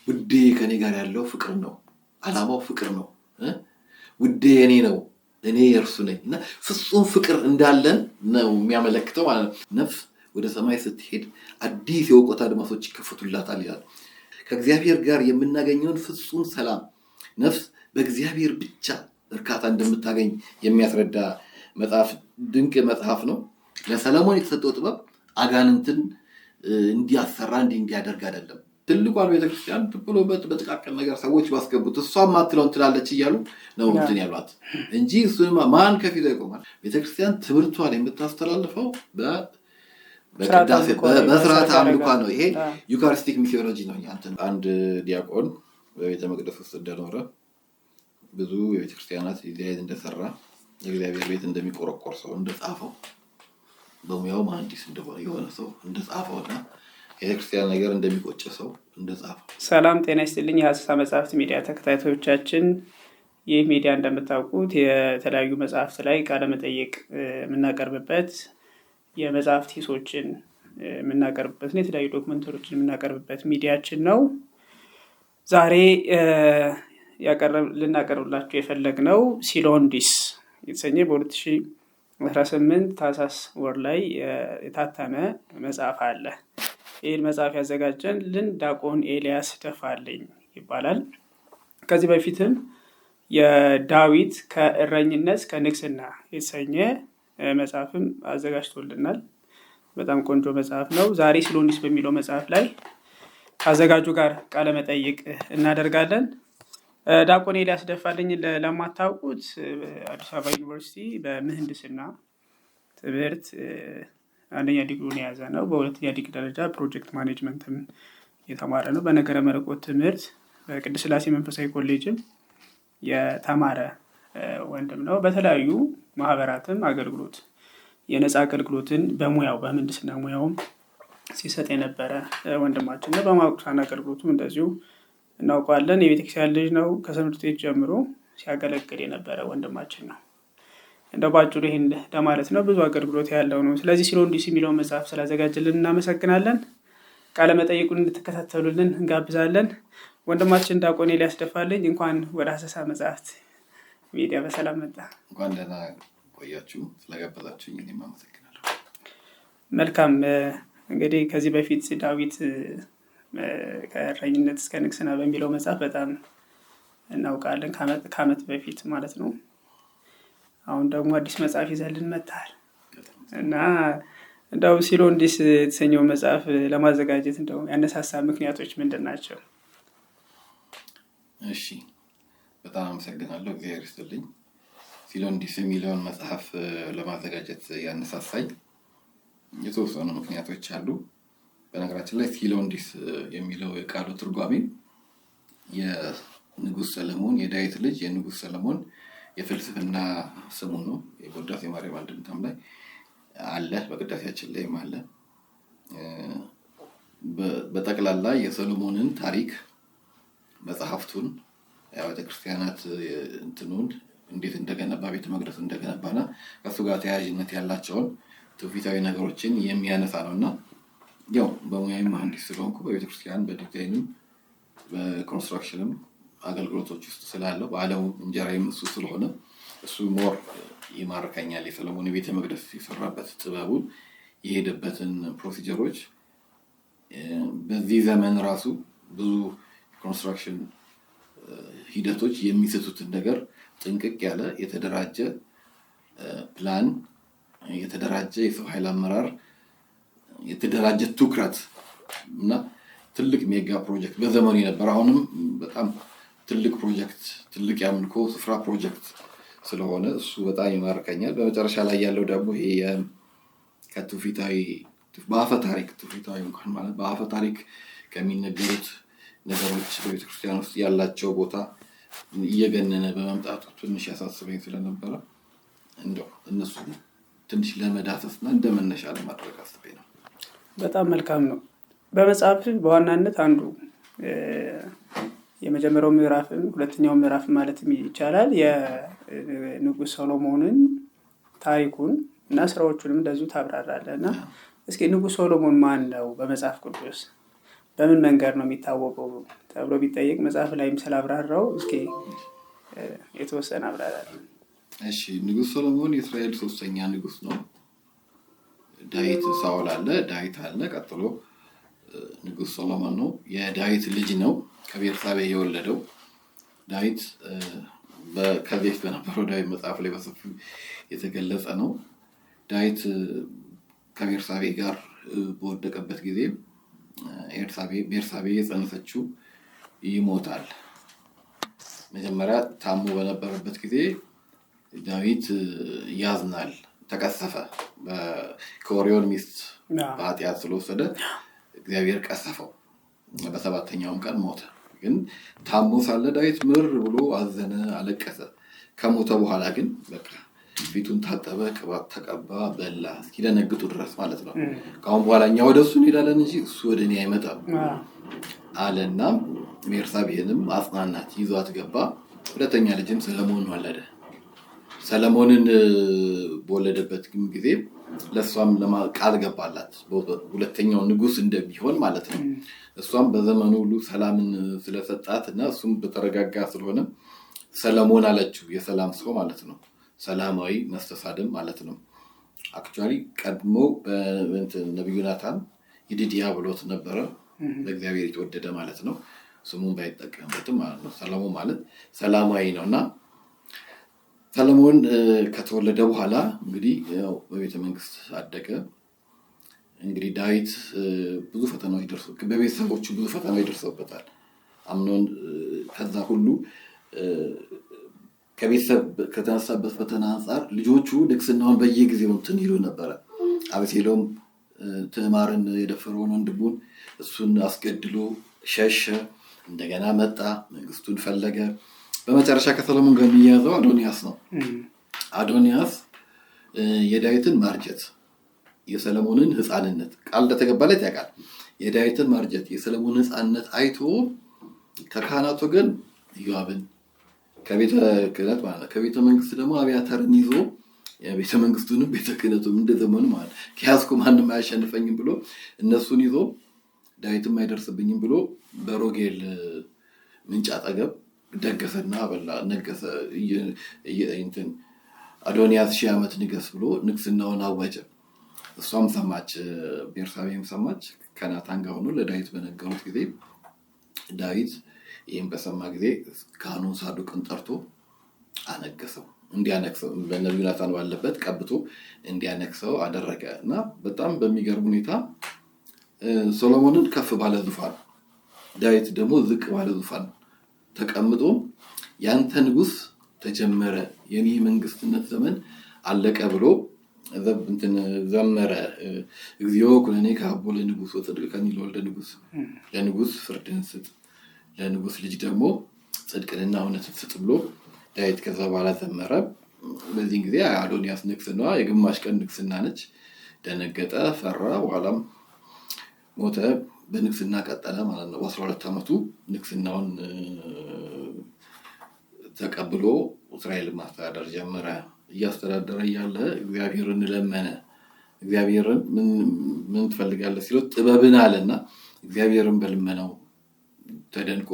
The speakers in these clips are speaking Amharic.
ውዴ ከኔ ጋር ያለው ፍቅር ነው፣ አላማው ፍቅር ነው። ውዴ የኔ ነው እኔ የእርሱ ነኝ እና ፍጹም ፍቅር እንዳለን ነው የሚያመለክተው ማለት ነው። ነፍስ ወደ ሰማይ ስትሄድ አዲስ የእውቀት አድማሶች ይከፈቱላታል ይላል። ከእግዚአብሔር ጋር የምናገኘውን ፍጹም ሰላም ነፍስ በእግዚአብሔር ብቻ እርካታ እንደምታገኝ የሚያስረዳ መጽሐፍ፣ ድንቅ መጽሐፍ ነው። ለሰለሞን የተሰጠው ጥበብ አጋንንትን እንዲያሰራ እንዲያደርግ አይደለም። ትልቋን ቤተክርስቲያን ብሎ በጥቃቅን ነገር ሰዎች ባስገቡት እሷም ማትለውን ትላለች እያሉ ነው እንትን ያሏት እንጂ እሱማ ማን ከፊት ይቆማል? ቤተክርስቲያን ትምህርቷን የምታስተላልፈው በስርዓተ አምልኳ ነው። ይሄ ዩካሪስቲክ ሚቴዎሎጂ ነው። አንድ ዲያቆን በቤተ መቅደስ ውስጥ እንደኖረ ብዙ የቤተክርስቲያናት ዲዛይን እንደሰራ የእግዚአብሔር ቤት እንደሚቆረቆር ሰው እንደጻፈው በሙያው መሐንዲስ እንደሆነ የሆነ ሰው እንደጻፈውና የቤተክርስቲያን ነገር እንደሚቆጭ ሰው እንደጻፈው። ሰላም ጤና ይስጥልኝ የሐሰሳ መጽሐፍት ሚዲያ ተከታታዮቻችን። ይህ ሚዲያ እንደምታውቁት የተለያዩ መጽሐፍት ላይ ቃለ መጠይቅ የምናቀርብበት የመጽሐፍት ሂሶችን የምናቀርብበት ነው። የተለያዩ ዶክመንተሪዎችን የምናቀርብበት ሚዲያችን ነው። ዛሬ ልናቀርብላችሁ የፈለግነው ሲሎንዲስ የተሰኘ በ2018 ታህሳስ ወር ላይ የታተመ መጽሐፍ አለ። ይህን መጽሐፍ ያዘጋጀልን ዲያቆን ኤልያስ ደፋልኝ ይባላል። ከዚህ በፊትም የዳዊት ከእረኝነት ከንግስና የተሰኘ መጽሐፍም አዘጋጅቶልናል። በጣም ቆንጆ መጽሐፍ ነው። ዛሬ ሲሎንዲስ በሚለው መጽሐፍ ላይ ከአዘጋጁ ጋር ቃለ መጠይቅ እናደርጋለን። ዲያቆን ኤልያስ ደፋልኝ ለማታውቁት አዲስ አበባ ዩኒቨርሲቲ በምህንድስና ትምህርት አንደኛ ዲግሪውን የያዘ ነው። በሁለተኛ ዲግሪ ደረጃ ፕሮጀክት ማኔጅመንትም የተማረ ነው። በነገረ መለኮት ትምህርት በቅድስት ሥላሴ መንፈሳዊ ኮሌጅም የተማረ ወንድም ነው። በተለያዩ ማህበራትም አገልግሎት የነፃ አገልግሎትን በሙያው በምህንድስና ሙያውም ሲሰጥ የነበረ ወንድማችን ነው። በማቁሳን አገልግሎቱም እንደዚሁ እናውቀዋለን። የቤተክርስቲያን ልጅ ነው። ከትምህርት ቤት ጀምሮ ሲያገለግል የነበረ ወንድማችን ነው። እንደ ባጭሩ ይህን ለማለት ነው። ብዙ አገልግሎት ያለው ነው። ስለዚህ ሲሎንዲስ የሚለውን መጽሐፍ ስላዘጋጀልን እናመሰግናለን። ቃለ መጠይቁን እንድትከታተሉልን እንጋብዛለን። ወንድማችን ዲያቆን ኤልያስ ደፋልኝ እንኳን ወደ ሐሰሳ መጽሐፍት ሚዲያ በሰላም መጣ። እንኳን ደህና ቆያችሁ። ስለጋበዛችሁኝ እኔም አመሰግናለሁ። መልካም። እንግዲህ ከዚህ በፊት ዳዊት ከእረኝነት እስከ ንግስና በሚለው መጽሐፍ በጣም እናውቃለን፣ ከዓመት በፊት ማለት ነው። አሁን ደግሞ አዲስ መጽሐፍ ይዘልን መጥተሃል እና እንደው ሲሎንዲስ የተሰኘው መጽሐፍ ለማዘጋጀት እንደው ያነሳሳ ምክንያቶች ምንድን ናቸው? እሺ፣ በጣም አመሰግናለሁ። እግዚአብሔር ይስጥልኝ። ሲሎንዲስ የሚለውን መጽሐፍ ለማዘጋጀት ያነሳሳኝ የተወሰኑ ምክንያቶች አሉ። በነገራችን ላይ ሲሎንዲስ የሚለው የቃሉ ትርጓሜ የንጉሥ ሰለሞን የዳዊት ልጅ የንጉሥ ሰለሞን የፍልስፍና ስሙ ነው። የቅዳሴ ማርያም አንድምታም ላይ አለ፣ በቅዳሴያችን ላይም አለ። በጠቅላላ የሰሎሞንን ታሪክ መጽሐፍቱን የቤተ ክርስቲያናት እንትኑን እንዴት እንደገነባ ቤተ መቅደስ እንደገነባና ከእሱ ጋር ተያያዥነት ያላቸውን ትውፊታዊ ነገሮችን የሚያነሳ ነው እና ያው በሙያዊ መሐንዲስ ስለሆንኩ በቤተክርስቲያን በዲዛይንም በኮንስትራክሽንም አገልግሎቶች ውስጥ ስላለው በዓለሙ እንጀራዬም እሱ ስለሆነ እሱ ሞር ይማርከኛል። የሰሎሞን ቤተ መቅደስ የሰራበት ጥበቡን የሄደበትን ፕሮሲጀሮች በዚህ ዘመን ራሱ ብዙ ኮንስትራክሽን ሂደቶች የሚሰጡትን ነገር ጥንቅቅ ያለ የተደራጀ ፕላን፣ የተደራጀ የሰው ኃይል አመራር፣ የተደራጀ ትኩረት እና ትልቅ ሜጋ ፕሮጀክት በዘመኑ የነበረ አሁንም በጣም ትልቅ ፕሮጀክት፣ ትልቅ የአምልኮ ስፍራ ፕሮጀክት ስለሆነ እሱ በጣም ይማርከኛል። በመጨረሻ ላይ ያለው ደግሞ ይሄ ከትውፊታዊ በአፈ ታሪክ ትውፊታዊ እንኳን ማለት በአፈ ታሪክ ከሚነገሩት ነገሮች በቤተክርስቲያን ውስጥ ያላቸው ቦታ እየገነነ በመምጣቱ ትንሽ ያሳስበኝ ስለነበረ እንደው እነሱ ትንሽ ለመዳሰስና እንደመነሻ ለማድረግ አስቤ ነው። በጣም መልካም ነው። በመጽሐፍ በዋናነት አንዱ የመጀመሪያው ምዕራፍም ሁለተኛው ምዕራፍ ማለትም ይቻላል የንጉሥ ሰሎሞንን ታሪኩን እና ስራዎቹንም እንደዚሁ ታብራራለህ እና እስኪ ንጉሥ ሰሎሞን ማን ነው በመጽሐፍ ቅዱስ? በምን መንገድ ነው የሚታወቀው ተብሎ ቢጠየቅ መጽሐፍ ላይም ስላብራራው እስኪ የተወሰነ አብራራል። እሺ፣ ንጉሥ ሰሎሞን የእስራኤል ሶስተኛ ንጉሥ ነው። ዳዊት ሳኦል አለ፣ ዳዊት አለ፣ ቀጥሎ ንጉሥ ሰሎሞን ነው። የዳዊት ልጅ ነው ከቤርሳቤ የወለደው። ዳዊት ከዚህ በነበረው ዳዊት መጽሐፍ ላይ በሰፊው የተገለጸ ነው። ዳዊት ከቤርሳቤ ጋር በወደቀበት ጊዜ ቤርሳቤ የጸነሰችው ይሞታል። መጀመሪያ ታሞ በነበረበት ጊዜ ዳዊት ያዝናል፣ ተቀሰፈ። ከኦሪዮን ሚስት በኃጢአት ስለወሰደ እግዚአብሔር ቀሰፈው። በሰባተኛውም ቀን ሞተ። ግን ታሞ ሳለ ዳዊት ምር ብሎ አዘነ፣ አለቀሰ። ከሞተ በኋላ ግን በቃ ፊቱን ታጠበ፣ ቅባት ተቀባ፣ በላ እስኪደነግጡ ድረስ ማለት ነው። ከአሁን በኋላ እኛ ወደ እሱ እንሄዳለን እንጂ እሱ ወደ እኔ አይመጣም አለና ቤርሳቤህንም አጽናናት፣ ይዟት ገባ። ሁለተኛ ልጅም ሰለሞን ወለደ። ሰለሞንን በወለደበት ጊዜ ለእሷም ቃል ገባላት ሁለተኛው ንጉሥ እንደሚሆን ማለት ነው። እሷም በዘመኑ ሁሉ ሰላምን ስለሰጣት እና እሱም በተረጋጋ ስለሆነ ሰለሞን አለችው። የሰላም ሰው ማለት ነው። ሰላማዊ መስተሳድም ማለት ነው። አክቹዋሊ ቀድሞ ነቢዩ ናታን ይድድያ ብሎት ነበረ። ለእግዚአብሔር የተወደደ ማለት ነው። ስሙን ባይጠቀምበትም ማለት ነው። ሰለሞን ማለት ሰላማዊ ነው እና ሰለሞን ከተወለደ በኋላ እንግዲህ በቤተ መንግስት አደገ። እንግዲህ ዳዊት ብዙ ፈተናዎች በቤተሰቦቹ ብዙ ፈተናዎች ደርሰውበታል። አምኖን ከዛ ሁሉ ከቤተሰብ ከተነሳበት ፈተና አንጻር ልጆቹ ንግስናውን በየጊዜው እንትን ይሉ ነበረ። አቤሴሎም ትዕማርን የደፈረውን ወንድሙን እሱን አስገድሎ ሸሸ። እንደገና መጣ፣ መንግስቱን ፈለገ። በመጨረሻ ከሰሎሞን ጋር የሚያዘው አዶንያስ ነው። አዶንያስ የዳዊትን ማርጀት የሰሎሞንን ሕፃንነት ቃል እንደተገባለት ያውቃል። የዳዊትን ማርጀት የሰሎሞንን ሕፃንነት አይቶ ከካህናት ወገን ኢዮአብን ከቤተ ክህነት ማለት ከቤተ መንግስት ደግሞ አብያታርን ይዞ የቤተ መንግስቱንም ቤተ ክህነቱም እንደዘመኑ ማለት ከያዝኩ ማንም አያሸንፈኝም ብሎ እነሱን ይዞ ዳዊትም አይደርስብኝም ብሎ በሮጌል ምንጭ አጠገብ ደገሰና በላ ነገሰ። አዶንያስ 1000 ዓመት ንገስ ብሎ ንግስናውን አወጀ። እሷም ሰማች፣ ቤርሳቤም ሰማች። ከናታን ጋር ሆኖ ለዳዊት በነገሩት ጊዜ ዳዊት ይህም በሰማ ጊዜ ካህኑን ሳዶቅን ጠርቶ አነገሰው። እንዲያነግሰው በነቢዩ ናታን ባለበት ቀብቶ እንዲያነግሰው አደረገ እና በጣም በሚገርም ሁኔታ ሶሎሞንን ከፍ ባለ ዙፋን፣ ዳዊት ደግሞ ዝቅ ባለ ዙፋን ተቀምጦ ያንተ ንጉስ ተጀመረ፣ የኔ መንግስትነት ዘመን አለቀ ብሎ ዘመረ። እግዚኦ ኩነኔ ከአቦ ለንጉስ ወጽድቅከኒ ለወልደ ንጉስ፣ ለንጉስ ፍርድን ስጥ፣ ለንጉስ ልጅ ደግሞ ጽድቅንና እውነትን ስጥ ብሎ ዳዊት ከዛ በኋላ ዘመረ። በዚህ ጊዜ አዶንያስ ንግስና የግማሽ ቀን ንግስና ነች። ደነገጠ፣ ፈራ። በኋላም ሞተ። በንግስና ቀጠለ ማለት ነው። በ12 ዓመቱ ንግስናውን ተቀብሎ እስራኤል ማስተዳደር ጀመረ። እያስተዳደረ ያለ እግዚአብሔርን ለመነ። እግዚአብሔርን ምን ትፈልጋለህ ሲለው ጥበብን አለና እግዚአብሔርን በልመናው ተደንቆ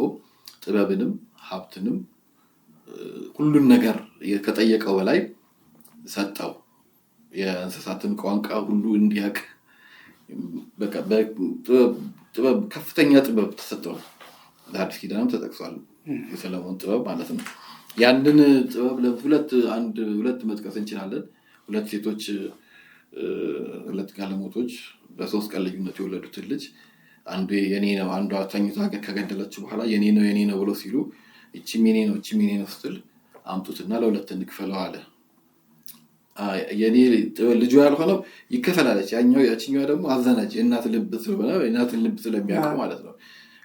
ጥበብንም ሀብትንም ሁሉን ነገር ከጠየቀው በላይ ሰጠው። የእንስሳትን ቋንቋ ሁሉ እንዲያውቅ በቃ ጥበብ ከፍተኛ ጥበብ ተሰጠው። ለአዲስ ኪዳንም ተጠቅሷል የሰሎሞን ጥበብ ማለት ነው። ያንን ጥበብ ሁለት መጥቀስ እንችላለን። ሁለት ሴቶች ሁለት ጋለሞቶች በ3 ቀን ልዩነት የወለዱትን ልጅ አንዱ የኔ ነው አንዷ ተኝታ ከገደለችው በኋላ የኔ ነው ብሎ ሲሉ እቺም የኔ ነው ስትል አምጡትና ለሁለት እንክፈለው አለ። የኔ ልጁ ያልሆነው ይከፈላለች፣ ያችኛው ደግሞ አዘነች። የእናት ልብ ስለሚያውቅ ማለት ነው።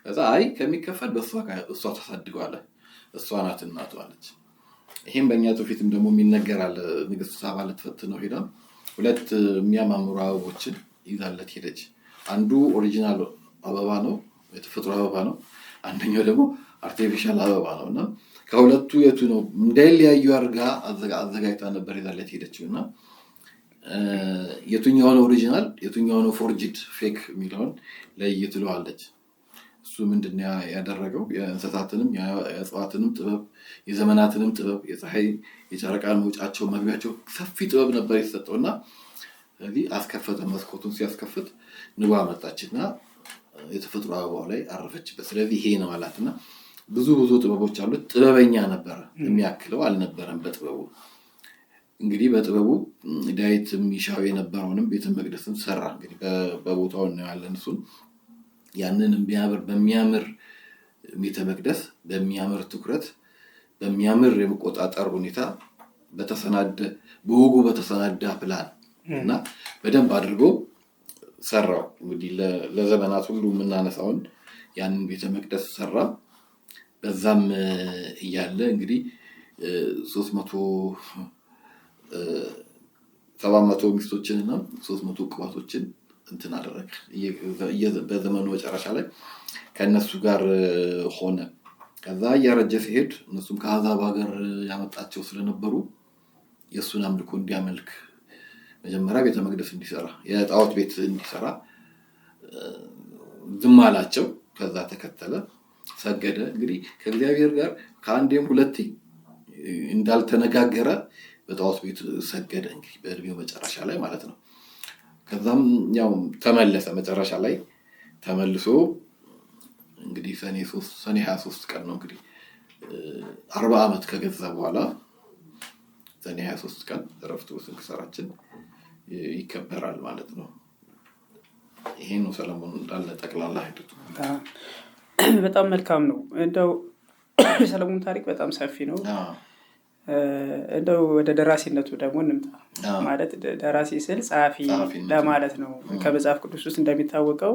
ከዛ ከሚከፈል እሷ ታሳድገዋለች፣ እሷ ናት እናቱ አለች። ይሄም በእኛ ትውፊትም ደግሞ የሚነገራል። ንግስት ሳባ ልትፈትነው ሄዳ 2 የሚያማምሩ አበቦችን ይዛለት ሄደች። አንዱ ኦሪጂናል አበባ ነው፣ የተፈጥሮ አበባ ነው። አንደኛው ደግሞ አርቲፊሻል አበባ ነው እና ከሁለቱ የቱ ነው እንዳይለያዩ አድርጋ አዘጋጅታ ነበር ይዛለት ሄደችው እና የቱኛው ነው ኦሪጂናል የቱኛው ነው ፎርጅድ ፌክ የሚለውን ለይትለዋለች። እሱ ምንድን ያደረገው የእንስሳትንም የእጽዋትንም ጥበብ የዘመናትንም ጥበብ የፀሐይ የጨረቃን መውጫቸው መግቢያቸው ሰፊ ጥበብ ነበር የተሰጠውና ስለዚህ አስከፈተ። መስኮቱን ሲያስከፍት ንባ መጣችና የተፈጥሮ አበባው ላይ አረፈችበት። ስለዚህ ይሄ ነው አላትና ብዙ ጥበቦች አሉት። ጥበበኛ ነበር፣ የሚያክለው አልነበረም በጥበቡ። እንግዲህ በጥበቡ ዳዊት የሚሻው የነበረውንም ቤተ መቅደስን ሰራ። እንግዲህ በቦታው እናያለን እሱን። ያንን በሚያምር ቤተ መቅደስ በሚያምር ትኩረት በሚያምር የመቆጣጠር ሁኔታ በወጉ በተሰናዳ ፕላን እና በደንብ አድርጎ ሰራው። እንግዲህ ለዘመናት ሁሉ የምናነሳውን ያንን ቤተ መቅደስ ሰራ። በዛም እያለ እንግዲህ 700 ሚስቶችንና 300 ቅባቶችን እንትን አደረገ። በዘመኑ መጨረሻ ላይ ከነሱ ጋር ሆነ። ከዛ እያረጀ ሲሄድ እነሱም ከአሕዛብ ሀገር ያመጣቸው ስለነበሩ የእሱን አምልኮ እንዲያመልክ መጀመሪያ ቤተ መቅደስ እንዲሰራ የጣዖት ቤት እንዲሰራ ዝም አላቸው። ከዛ ተከተለ፣ ሰገደ። እንግዲህ ከእግዚአብሔር ጋር ከአንዴም ሁለቴ እንዳልተነጋገረ በጣዖት ቤት ሰገደ። እንግዲህ በእድሜው መጨረሻ ላይ ማለት ነው። ከዛም ያው ተመለሰ። መጨረሻ ላይ ተመልሶ እንግዲህ ሰኔ 23 ቀን ነው እንግዲህ 40 ዓመት ከገዛ በኋላ ሰኔ 23 ቀን ዕረፍቱ ስንክሳራችን ይከበራል ማለት ነው። ይሄ ነው ሰለሞን እንዳለ ጠቅላላ ሂደቱ። በጣም መልካም ነው። እንደው ሰለሞን ታሪክ በጣም ሰፊ ነው። እንደው ወደ ደራሲነቱ ደግሞ እንምጣ። ማለት ደራሲ ስል ጸሐፊ ለማለት ነው። ከመጽሐፍ ቅዱስ ውስጥ እንደሚታወቀው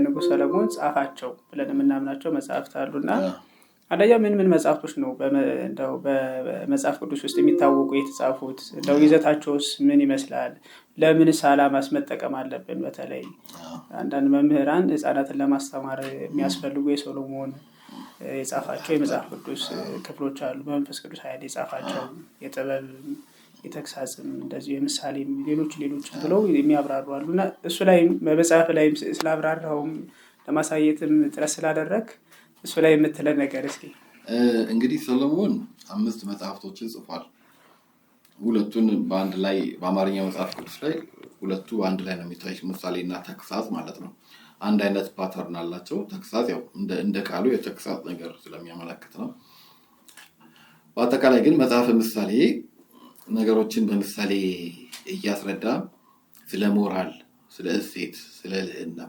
ንጉሥ ሰለሞን ጻፋቸው ብለን የምናምናቸው መጽሐፍት አሉና አንደኛ ምን መጽሐፍቶች ነው እንደው በመጽሐፍ ቅዱስ ውስጥ የሚታወቁ የተጻፉት? እንደው ይዘታቸውስ ምን ይመስላል? ለምንስ ዓላማስ መጠቀም አለብን? በተለይ አንዳንድ መምህራን ሕፃናትን ለማስተማር የሚያስፈልጉ የሰሎሞን የጻፋቸው የመጽሐፍ ቅዱስ ክፍሎች አሉ። በመንፈስ ቅዱስ ኃይል የጻፋቸው የጥበብ የተግሳጽም እንደዚሁ የምሳሌም ሌሎች ብለው የሚያብራሩ አሉና እሱ ላይ በመጽሐፍ ላይ ስላብራራውም ለማሳየትም ጥረት ስላደረግ እሱ ላይ የምትለን ነገር እስኪ። እንግዲህ ሰሎሞን 5 መጽሐፍቶችን ጽፏል። ሁለቱን በአንድ ላይ በአማርኛ መጽሐፍ ቅዱስ ላይ ሁለቱ በአንድ ላይ ነው የሚታዩት፣ ምሳሌና ተግሳጽ ማለት ነው። አንድ አይነት ፓተርን አላቸው። ተግሳጽ ያው እንደ ቃሉ የተግሳጽ ነገር ስለሚያመለክት ነው። በአጠቃላይ ግን መጽሐፈ ምሳሌ ነገሮችን በምሳሌ እያስረዳ ስለ ሞራል፣ ስለ እሴት፣ ስለ ልዕልና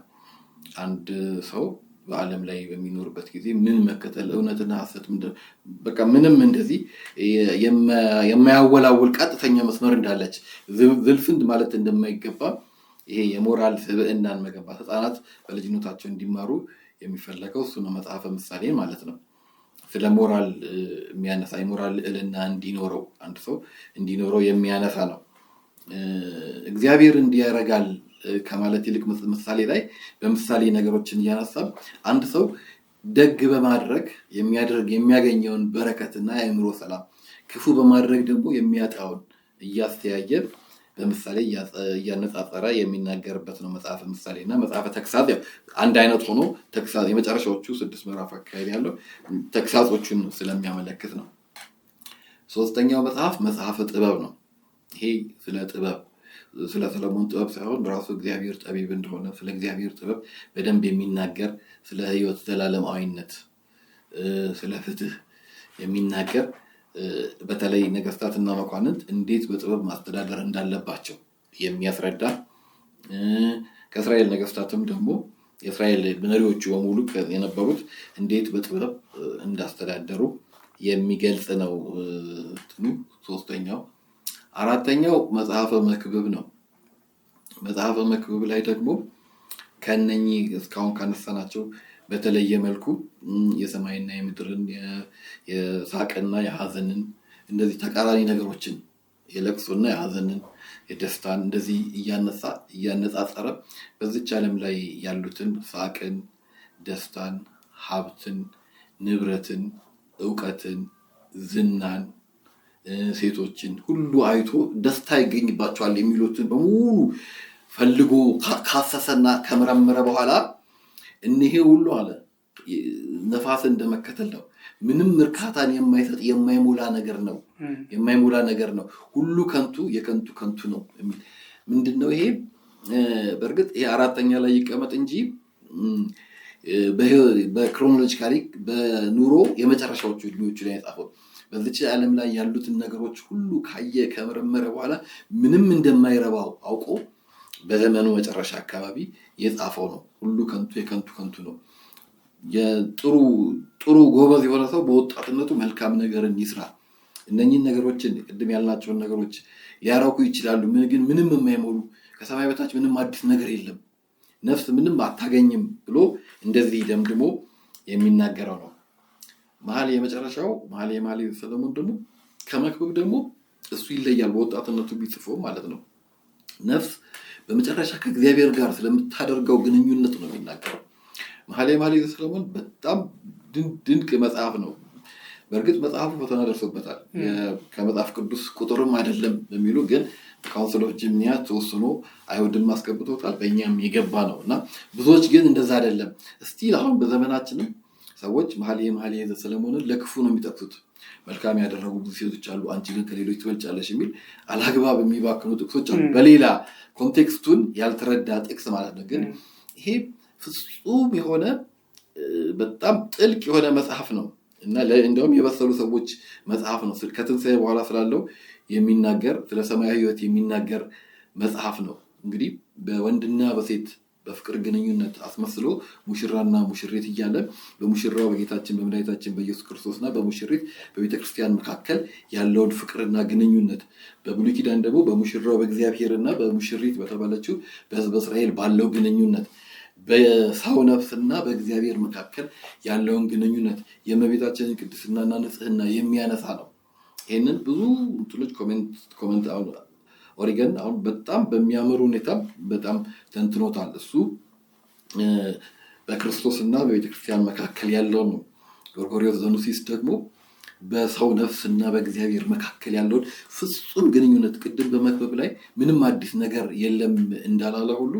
አንድ ሰው በዓለም ላይ በሚኖርበት ጊዜ ምን መከተል፣ እውነትና ሐሰት በቃ ምንም እንደዚህ የማያወላውል ቀጥተኛ መስመር እንዳለች ዝልፍንድ ማለት እንደማይገባ ይሄ የሞራል ስብዕናን መገንባት ሕፃናት በልጅነታቸው እንዲማሩ የሚፈለገው እሱ ነው። መጽሐፈ ምሳሌ ማለት ነው። ስለ ሞራል የሚያነሳ የሞራል ልዕልና እንዲኖረው አንድ ሰው እንዲኖረው የሚያነሳ ነው። እግዚአብሔር እንዲያረጋል ከማለት ይልቅ ምሳሌ ላይ በምሳሌ ነገሮችን እያነሳ አንድ ሰው ደግ በማድረግ የሚያገኘውን በረከትና የአእምሮ ሰላም፣ ክፉ በማድረግ ደግሞ የሚያጣውን እያስተያየ በምሳሌ እያነጻጸረ የሚናገርበት ነው መጽሐፈ ምሳሌ እና መጽሐፈ ተግሳጽ። አንድ አይነት ሆኖ ተግሳጽ የመጨረሻዎቹ 6 ምዕራፍ አካባቢ ያለው ተግሳጾቹን ስለሚያመለክት ነው። 3ኛው መጽሐፍ መጽሐፈ ጥበብ ነው። ይሄ ስለ ጥበብ ስለ ሰለሞን ጥበብ ሳይሆን ራሱ እግዚአብሔር ጠቢብ እንደሆነ ስለ እግዚአብሔር ጥበብ በደንብ የሚናገር፣ ስለ ሕይወት ዘላለማዊነት፣ ስለ ፍትህ የሚናገር፣ በተለይ ነገስታትና መኳንንት እንዴት በጥበብ ማስተዳደር እንዳለባቸው የሚያስረዳ፣ ከእስራኤል ነገስታትም ደግሞ የእስራኤል መሪዎቹ በሙሉ የነበሩት እንዴት በጥበብ እንዳስተዳደሩ የሚገልጽ ነው። 3ኛው 4ኛው መጽሐፈ መክብብ ነው። መጽሐፈ መክብብ ላይ ደግሞ ከነኚህ እስካሁን ካነሳናቸው በተለየ መልኩ የሰማይና የምድርን የሳቅና የሐዘንን እንደዚህ ተቃራኒ ነገሮችን የለቅሶና የሐዘንን የደስታን እንደዚህ እያነጻጸረ በዚች ዓለም ላይ ያሉትን ሳቅን፣ ደስታን፣ ሀብትን፣ ንብረትን፣ ዕውቀትን፣ ዝናን፣ ሴቶችን ሁሉ አይቶ ደስታ ይገኝባቸዋል የሚሉትን በሙሉ ፈልጎ ካሰሰና ከመረመረ በኋላ እነሄ ሁሉ አለ ነፋስ እንደመከተል ነው። ምንም እርካታን የማይሰጥ የማይሞላ ነገር ነው። ሁሉ ከንቱ የከንቱ ከንቱ ነው የሚል ምንድነው ይሄ? በእርግጥ ይሄ 4ኛ ላይ ይቀመጥ እንጂ በክሮኖሎጂካሊ በኑሮ የመጨረሻዎቹ እድሜዎቹ ላይ የጻፈው በዚች ዓለም ላይ ያሉትን ነገሮች ሁሉ ካየ ከመረመረ በኋላ ምንም እንደማይረባው አውቆ በዘመኑ መጨረሻ አካባቢ የጻፈው ነው። ሁሉ ከንቱ የከንቱ ከንቱ ነው። ጥሩ ጎበዝ የሆነ ሰው በወጣትነቱ መልካም ነገርን ይስራ። እነኚህን ነገሮችን ቅድም ያልናቸውን ነገሮች ሊያረኩ ይችላሉ፣ ግን ምንም የማይሞሉ ከሰማይ በታች ምንም አዲስ ነገር የለም፣ ነፍስ ምንም አታገኝም ብሎ እንደዚህ ደምድሞ የሚናገረው ነው። መኃልየ የመጨረሻው መኃልየ ሰሎሞን ደግሞ ከመክብብ ደግሞ እሱ ይለያል። በወጣትነቱ ቢጽፈው ማለት ነው። ነፍስ በመጨረሻ ከእግዚአብሔር ጋር ስለምታደርገው ግንኙነት ነው የሚናገረው። መኃልየ ሰሎሞን በጣም ድንቅ መጽሐፍ ነው። በእርግጥ መጽሐፉ ፈተና ደርሶበታል። ከመጽሐፍ ቅዱስ ቁጥርም አይደለም በሚሉ ግን ካውንስል ኦፍ ጂምኒያ ተወስኖ አይሁድም አስገብቶታል። በእኛም የገባ ነው እና ብዙዎች ግን እንደዛ አይደለም። እስቲል አሁን በዘመናችንም ሰዎች መኃልየ ሰሎሞንን ለክፉ ነው የሚጠቅሱት። መልካም ያደረጉ ብዙ ሴቶች አሉ፣ አንቺ ግን ከሌሎች ትበልጫለሽ የሚል አላግባብ የሚባክኑ ጥቅሶች አሉ። በሌላ ኮንቴክስቱን ያልተረዳ ጥቅስ ማለት ነው። ግን ይሄ ፍጹም የሆነ በጣም ጥልቅ የሆነ መጽሐፍ ነው እና እንደውም የበሰሉ ሰዎች መጽሐፍ ነው። ከትንሣኤ በኋላ ስላለው የሚናገር ስለ ሰማያዊ ሕይወት የሚናገር መጽሐፍ ነው። እንግዲህ በወንድና በሴት በፍቅር ግንኙነት አስመስሎ ሙሽራና ሙሽሪት እያለ በሙሽራው በጌታችን በመድኃኒታችን በኢየሱስ ክርስቶስና በሙሽሪት በቤተክርስቲያን መካከል ያለውን ፍቅርና ግንኙነት፣ በብሉይ ኪዳን ደግሞ በሙሽራው በእግዚአብሔርና በሙሽሪት በተባለችው በሕዝበ እስራኤል ባለው ግንኙነት፣ በሰው ነፍስና በእግዚአብሔር መካከል ያለውን ግንኙነት፣ የእመቤታችንን ቅድስናና ንጽህና የሚያነሳ ነው። ይህንን ብዙ እንትኖች ኮሜንት ኦሪገን አሁን በጣም በሚያምር ሁኔታ በጣም ተንትኖታል። እሱ በክርስቶስና በቤተክርስቲያን መካከል ያለውን ነው። ጎርጎርዮስ ዘኑሲስ ደግሞ በሰው ነፍስና በእግዚአብሔር መካከል ያለውን ፍጹም ግንኙነት ቅድም በመክብብ ላይ ምንም አዲስ ነገር የለም እንዳላለ ሁሉ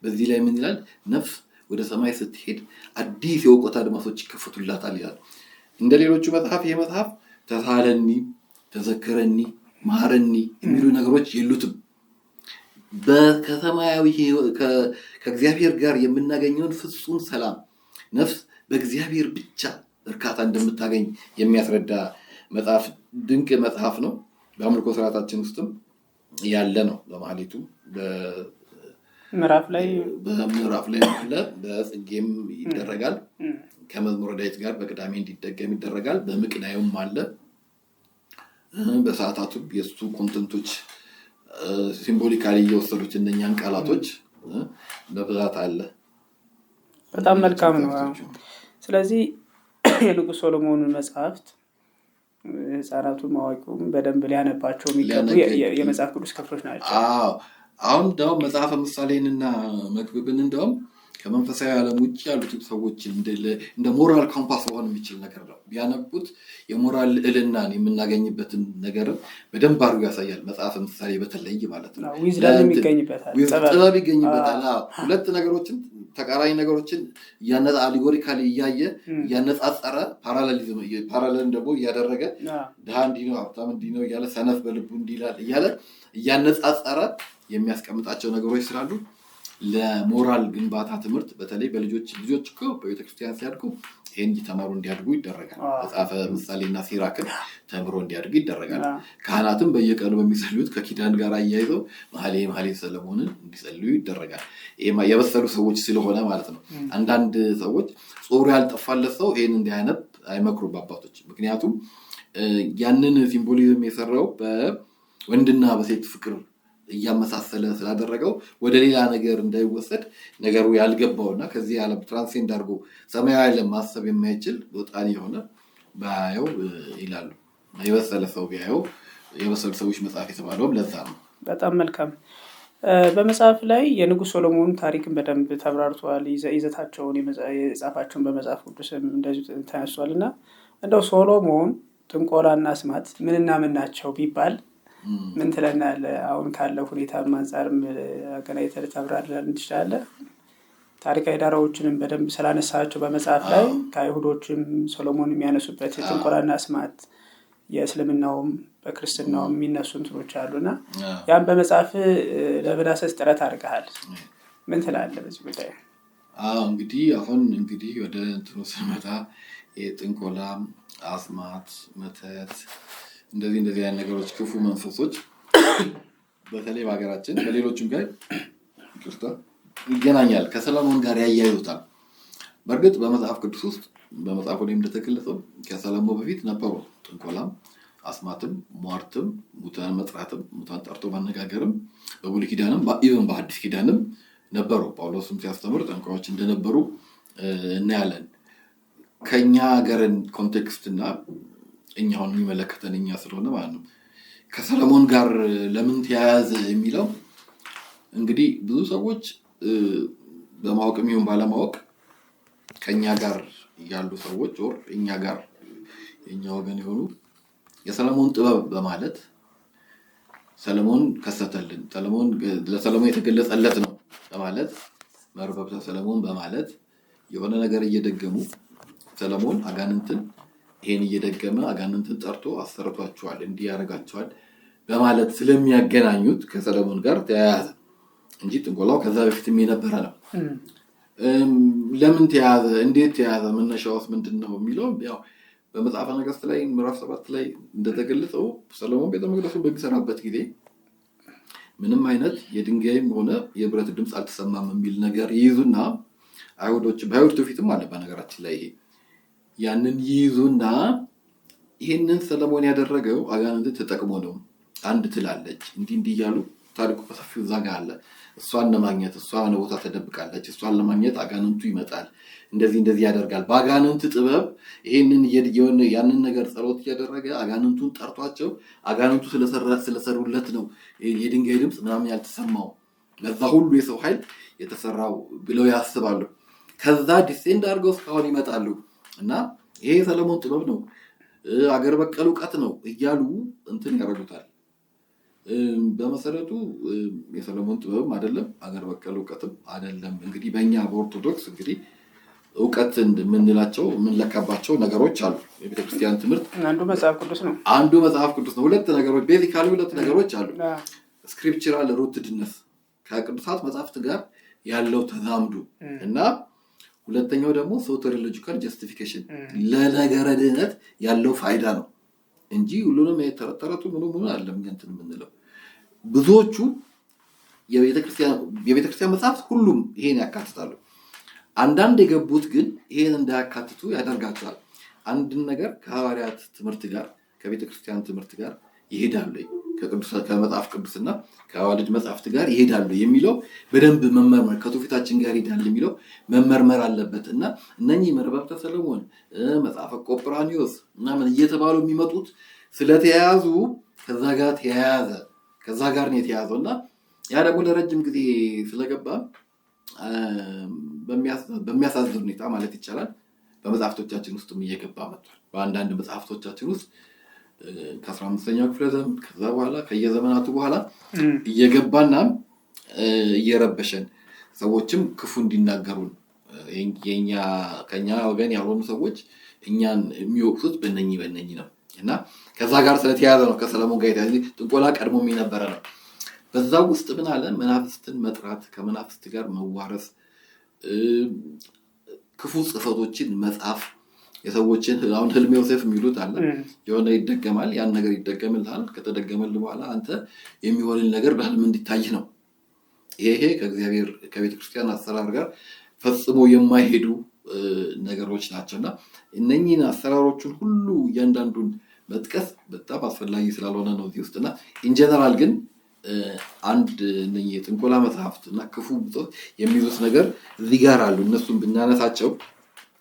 በዚህ ላይ ምን ይላል? ነፍስ ወደ ሰማይ ስትሄድ አዲስ የእውቀት አድማሶች ይከፈቱላታል ይላል። እንደ ሌሎቹ መጽሐፍ ይሄ መጽሐፍ ተሳለኒ፣ ተዘክረኒ፣ ማረኒ የሚሉ ነገሮች የሉትም። ከሰማያዊ ከእግዚአብሔር ጋር የምናገኘውን ፍጹም ሰላም ነፍስ በእግዚአብሔር ብቻ እርካታ እንደምታገኝ የሚያስረዳ መጽሐፍ፣ ድንቅ መጽሐፍ ነው። በአምልኮ ስርዓታችን ውስጥም ያለ ነው። በማህሌቱ በምዕራፍ ላይ አለ። በጽጌም ይደረጋል። ከመዝሙረ ዳዊት ጋር በቅዳሜ እንዲደገም ይደረጋል። በምቅናዩም አለ። በሰዓታቱ የሱ ኮንተንቶች ሲምቦሊካሊ እየወሰዱት እነኛን ቃላቶች በብዛት አለ። በጣም መልካም ነው። ስለዚህ የንጉሥ ሶሎሞንን መጽሐፍት ህፃናቱም አዋቂውም በደንብ ሊያነባቸው የሚገቡ የመጽሐፍ ቅዱስ ክፍሎች ናቸው። አሁን እንደውም መጽሐፈ ምሳሌንና መክብብን እንደውም ከመንፈሳዊ ዓለም ውጭ ያሉትን ሰዎች እንደ ሞራል ኮምፓስ መሆን የሚችል ነገር ነው። ቢያነቡት የሞራል ልዕልናን የምናገኝበትን ነገር በደንብ አድርጎ ያሳያል። መጽሐፈ ምሳሌ በተለይ ማለት ነው። ጥበብ ይገኝበታል። ሁለት ነገሮችን ተቃራኒ ነገሮችን አሊጎሪካሊ እያየ እያነጻጸረ ፓራሌልን ደግሞ እያደረገ ድሃ እንዲህ ነው ሀብታም እንዲህ ነው እያለ ሰነፍ በልቡ እንዲህ ይላል እያለ እያነጻጸረ የሚያስቀምጣቸው ነገሮች ስላሉ ለሞራል ግንባታ ትምህርት በተለይ ልጆች እኮ በቤተክርስቲያን ሲያድጉ ይሄን እየተማሩ እንዲያድጉ ይደረጋል። መጽሐፈ ምሳሌና ሲራክን ተምሮ እንዲያድጉ ይደረጋል። ካህናትም በየቀኑ በሚጸልዩት ከኪዳን ጋር አያይዘው መኃልየ ሰሎሞንን እንዲጸልዩ ይደረጋል። የበሰሉ ሰዎች ስለሆነ ማለት ነው። አንዳንድ ሰዎች ጾሩ ያልጠፋለት ሰው ይሄን እንዲያነብ አይመክሩም አባቶች። ምክንያቱም ያንን ሲምቦሊዝም የሰራው በወንድና በሴት ፍቅር እያመሳሰለ ስላደረገው ወደ ሌላ ነገር እንዳይወሰድ ነገሩ ያልገባውና ከዚህ ዓለም ትራንሴንድ አድርጎ ሰማያዊ ዓለም ማሰብ የማይችል ወጣኒ የሆነ ባየው ይላሉ። የበሰለ ሰው ቢያየው የበሰሉ ሰዎች መጽሐፍ የተባለውም ለዛ ነው። በጣም መልካም። በመጽሐፍ ላይ የንጉሥ ሶሎሞን ታሪክን በደንብ ተብራርቷል። ይዘታቸውን የጻፋቸውን በመጽሐፍ ቅዱስም እንደዚሁ ተነስቷል እና እንደው ሶሎሞን ጥንቆላና ስማት ምንና ምን ናቸው ቢባል ምን ትለናለህ? አሁን ካለው ሁኔታ አንጻርም አገናኝተህ ታብራራለህ እንችላለን? ታሪካዊ ዳራዎችንም በደንብ ስላነሳቸው በመጽሐፍ ላይ ከአይሁዶችም ሰሎሞን የሚያነሱበት ጥንቆላና አስማት የእስልምናውም በክርስትናውም የሚነሱ እንትኖች አሉና ያን በመጽሐፍ ለመዳሰስ ጥረት አድርገሃል። ምን ትላለህ በዚህ ጉዳይ? እንግዲህ አሁን እንግዲህ ወደ እንትኑ ስመጣ የጥንቆላ፣ አስማት፣ መተት እንደዚህ አይነት ነገሮች ክፉ መንፈሶች በተለይ በሀገራችን ከሌሎችም ጋር ይገናኛል። ከሰለሞን ጋር ያያይዙታል። በእርግጥ በመጽሐፍ ቅዱስ ውስጥ በመጽሐፉ ላይ እንደተገለጸው ከሰለሞን በፊት ነበሩ ጥንቆላም፣ አስማትም፣ ሟርትም፣ ሙታን መጥራትም፣ ሙታን ጠርቶ ማነጋገርም በብሉይ ኪዳንም ኢቭን በሐዲስ ኪዳንም ነበሩ። ጳውሎስም ሲያስተምር ጠንቋዮች እንደነበሩ እናያለን። ከኛ ሀገርን ኮንቴክስትና እኛውን የሚመለከተን እኛ ስለሆነ ማለት ነው። ከሰለሞን ጋር ለምን ተያያዘ የሚለው እንግዲህ ብዙ ሰዎች በማወቅም ይሁን ባለማወቅ ከኛ ጋር ያሉ ሰዎች ወር እኛ ጋር የኛ ወገን የሆኑ የሰለሞን ጥበብ በማለት ሰለሞን ከሰተልን ለሰለሞን የተገለጸለት ነው በማለት መርበብተ ሰለሞን በማለት የሆነ ነገር እየደገሙ ሰለሞን አጋንንትን ይሄን እየደገመ አጋንንትን ጠርቶ አሰርቷቸዋል እንዲህ ያደርጋቸዋል በማለት ስለሚያገናኙት ከሰለሞን ጋር ተያያዘ እንጂ ጥንቆላው ከዛ በፊትም የነበረ ነው። ለምን ተያያዘ፣ እንዴት ተያያዘ፣ መነሻውስ ምንድነው የሚለው ያው በመጽሐፈ ነገሥት ላይ ምዕራፍ 7 ላይ እንደተገለጸው ሰለሞን ቤተ መቅደሱን በሚሰራበት ጊዜ ምንም አይነት የድንጋይም ሆነ የብረት ድምፅ አልተሰማም የሚል ነገር ይይዙና አይሁዶች በአይሁድ ትውፊትም አለ በነገራችን ላይ ይሄ ያንን ይይዙና ይሄንን ሰለሞን ያደረገው አጋንንትን ተጠቅሞ ነው። አንድ ትላለች እንዲህ እያሉ ታሪኩ በሰፊው እዛ ጋር አለ። እሷን ለማግኘት እሷ የሆነ ቦታ ተደብቃለች። እሷን ለማግኘት አጋንንቱ ይመጣል፣ እንደዚህ ያደርጋል። በአጋንንት ጥበብ ይሄንን ያንን ነገር ጸሎት እያደረገ አጋንንቱን ጠርቷቸው አጋንንቱ ስለሰሩለት ነው የድንጋይ ድምፅ ምናምን ያልተሰማው ለዛ ሁሉ የሰው ኃይል የተሰራው ብለው ያስባሉ። ከዛ ዲሴንድ አድርገው እስካሁን ይመጣሉ እና ይሄ የሰለሞን ጥበብ ነው፣ አገር በቀል እውቀት ነው እያሉ እንትን ያደርጉታል። በመሰረቱ የሰለሞን ጥበብም አይደለም አገር በቀል እውቀትም አይደለም። እንግዲህ በእኛ በኦርቶዶክስ እንግዲህ እውቀት የምንላቸው የምንለካባቸው ነገሮች አሉ። የቤተክርስቲያን ትምህርት አንዱ መጽሐፍ ቅዱስ ነው። ሁለት ነገሮች ቤዚካሊ ሁለት ነገሮች አሉ። ስክሪፕቸራል ሩትድነስ ከቅዱሳት መጽሐፍት ጋር ያለው ተዛምዱ እና ሁለተኛው ደግሞ ሶቴሪዮሎጂካል ጀስቲፊኬሽን ለነገረ ድህነት ያለው ፋይዳ ነው እንጂ ሁሉንም የተረተረቱ ምንም አይደለም። እንትን የምንለው ብዙዎቹ የቤተክርስቲያን መጽሐፍት ሁሉም ይሄን ያካትታሉ። አንዳንድ የገቡት ግን ይሄን እንዳያካትቱ ያደርጋቸዋል። አንድን ነገር ከሐዋርያት ትምህርት ጋር ከቤተክርስቲያን ትምህርት ጋር ይሄዳሉ፣ ከመጽሐፍ ቅዱስና ከአዋልድ መጽሐፍት ጋር ይሄዳሉ የሚለው በደንብ መመርመር ከትውፊታችን ጋር ይሄዳል የሚለው መመርመር አለበት እና እነኚህ መርበብተ ሰለሞን መጽሐፈ ቆጵራኒዮስ ምናምን እየተባሉ የሚመጡት ስለተያያዙ ከዛ ጋር ነው የተያያዘው እና ያ ደግሞ ለረጅም ጊዜ ስለገባ በሚያሳዝን ሁኔታ ማለት ይቻላል በመጽሐፍቶቻችን ውስጥም እየገባ መጥቷል። በአንዳንድ መጽሐፍቶቻችን ውስጥ ከ15ኛው ክፍለ ዘመን ከዛ በኋላ ከየዘመናቱ በኋላ እየገባና እየረበሸን ሰዎችም ክፉ እንዲናገሩን ከኛ ወገን ያልሆኑ ሰዎች እኛን የሚወቅሱት በእነኚህ ነው እና ከዛ ጋር ስለተያያዘ ነው ከሰለሞን ጋር የተያያዘ ጥንቆላ ቀድሞ የነበረ ነው። በዛ ውስጥ ምን አለ መናፍስትን መጥራት፣ ከመናፍስት ጋር መዋረስ፣ ክፉ ጽፈቶችን መጻፍ፣ የሰዎችን አሁን ህልም ዮሴፍ የሚሉት አለ የሆነ ይደገማል። ያን ነገር ይደገምልሃል። ከተደገመልህ በኋላ አንተ የሚሆንን ነገር በህልም እንዲታይ ነው። ይሄ ከእግዚአብሔር ከቤተክርስቲያን አሰራር ጋር ፈጽሞ የማይሄዱ ነገሮች ናቸውና እነኚህን አሰራሮችን ሁሉ እያንዳንዱን መጥቀስ በጣም አስፈላጊ ስላልሆነ ነው እዚህ ውስጥና ኢንጀነራል ግን አንድ እነኚህ የጥንቆላ መጽሐፍት እና ክፉ ብጾት የሚይዙት ነገር እዚህ ጋር አሉ። እነሱን ብናነሳቸው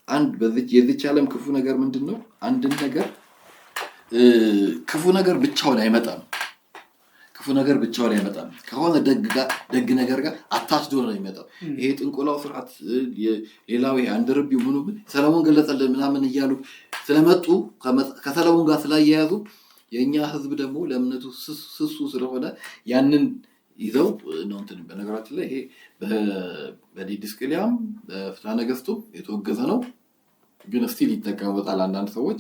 አንድ የዚች ዓለም ክፉ ነገር ምንድነው? አንድን ነገር ክፉ ነገር ብቻውን አይመጣም። ከሆነ ደግ ነገር ጋር አታችዶ ነው የሚመጣው። ይሄ ጥንቆላው ስርዓት ሌላው አንደርቢው ምኑ ሰለሞን ገለጸልን ምናምን እያሉ ስለመጡ ከሰለሞን ጋር ስላያያዙ የኛ ህዝብ ደግሞ ለእምነቱ ስሱ ስለሆነ ያንን ይዘው ነው እንትን በነገራችን ላይ ይሄ በዲድስቅልያም በፍትሐ ነገሥቱ የተወገዘ ነው። ግን ስቲል ይጠቀሙበታል አንዳንድ ሰዎች።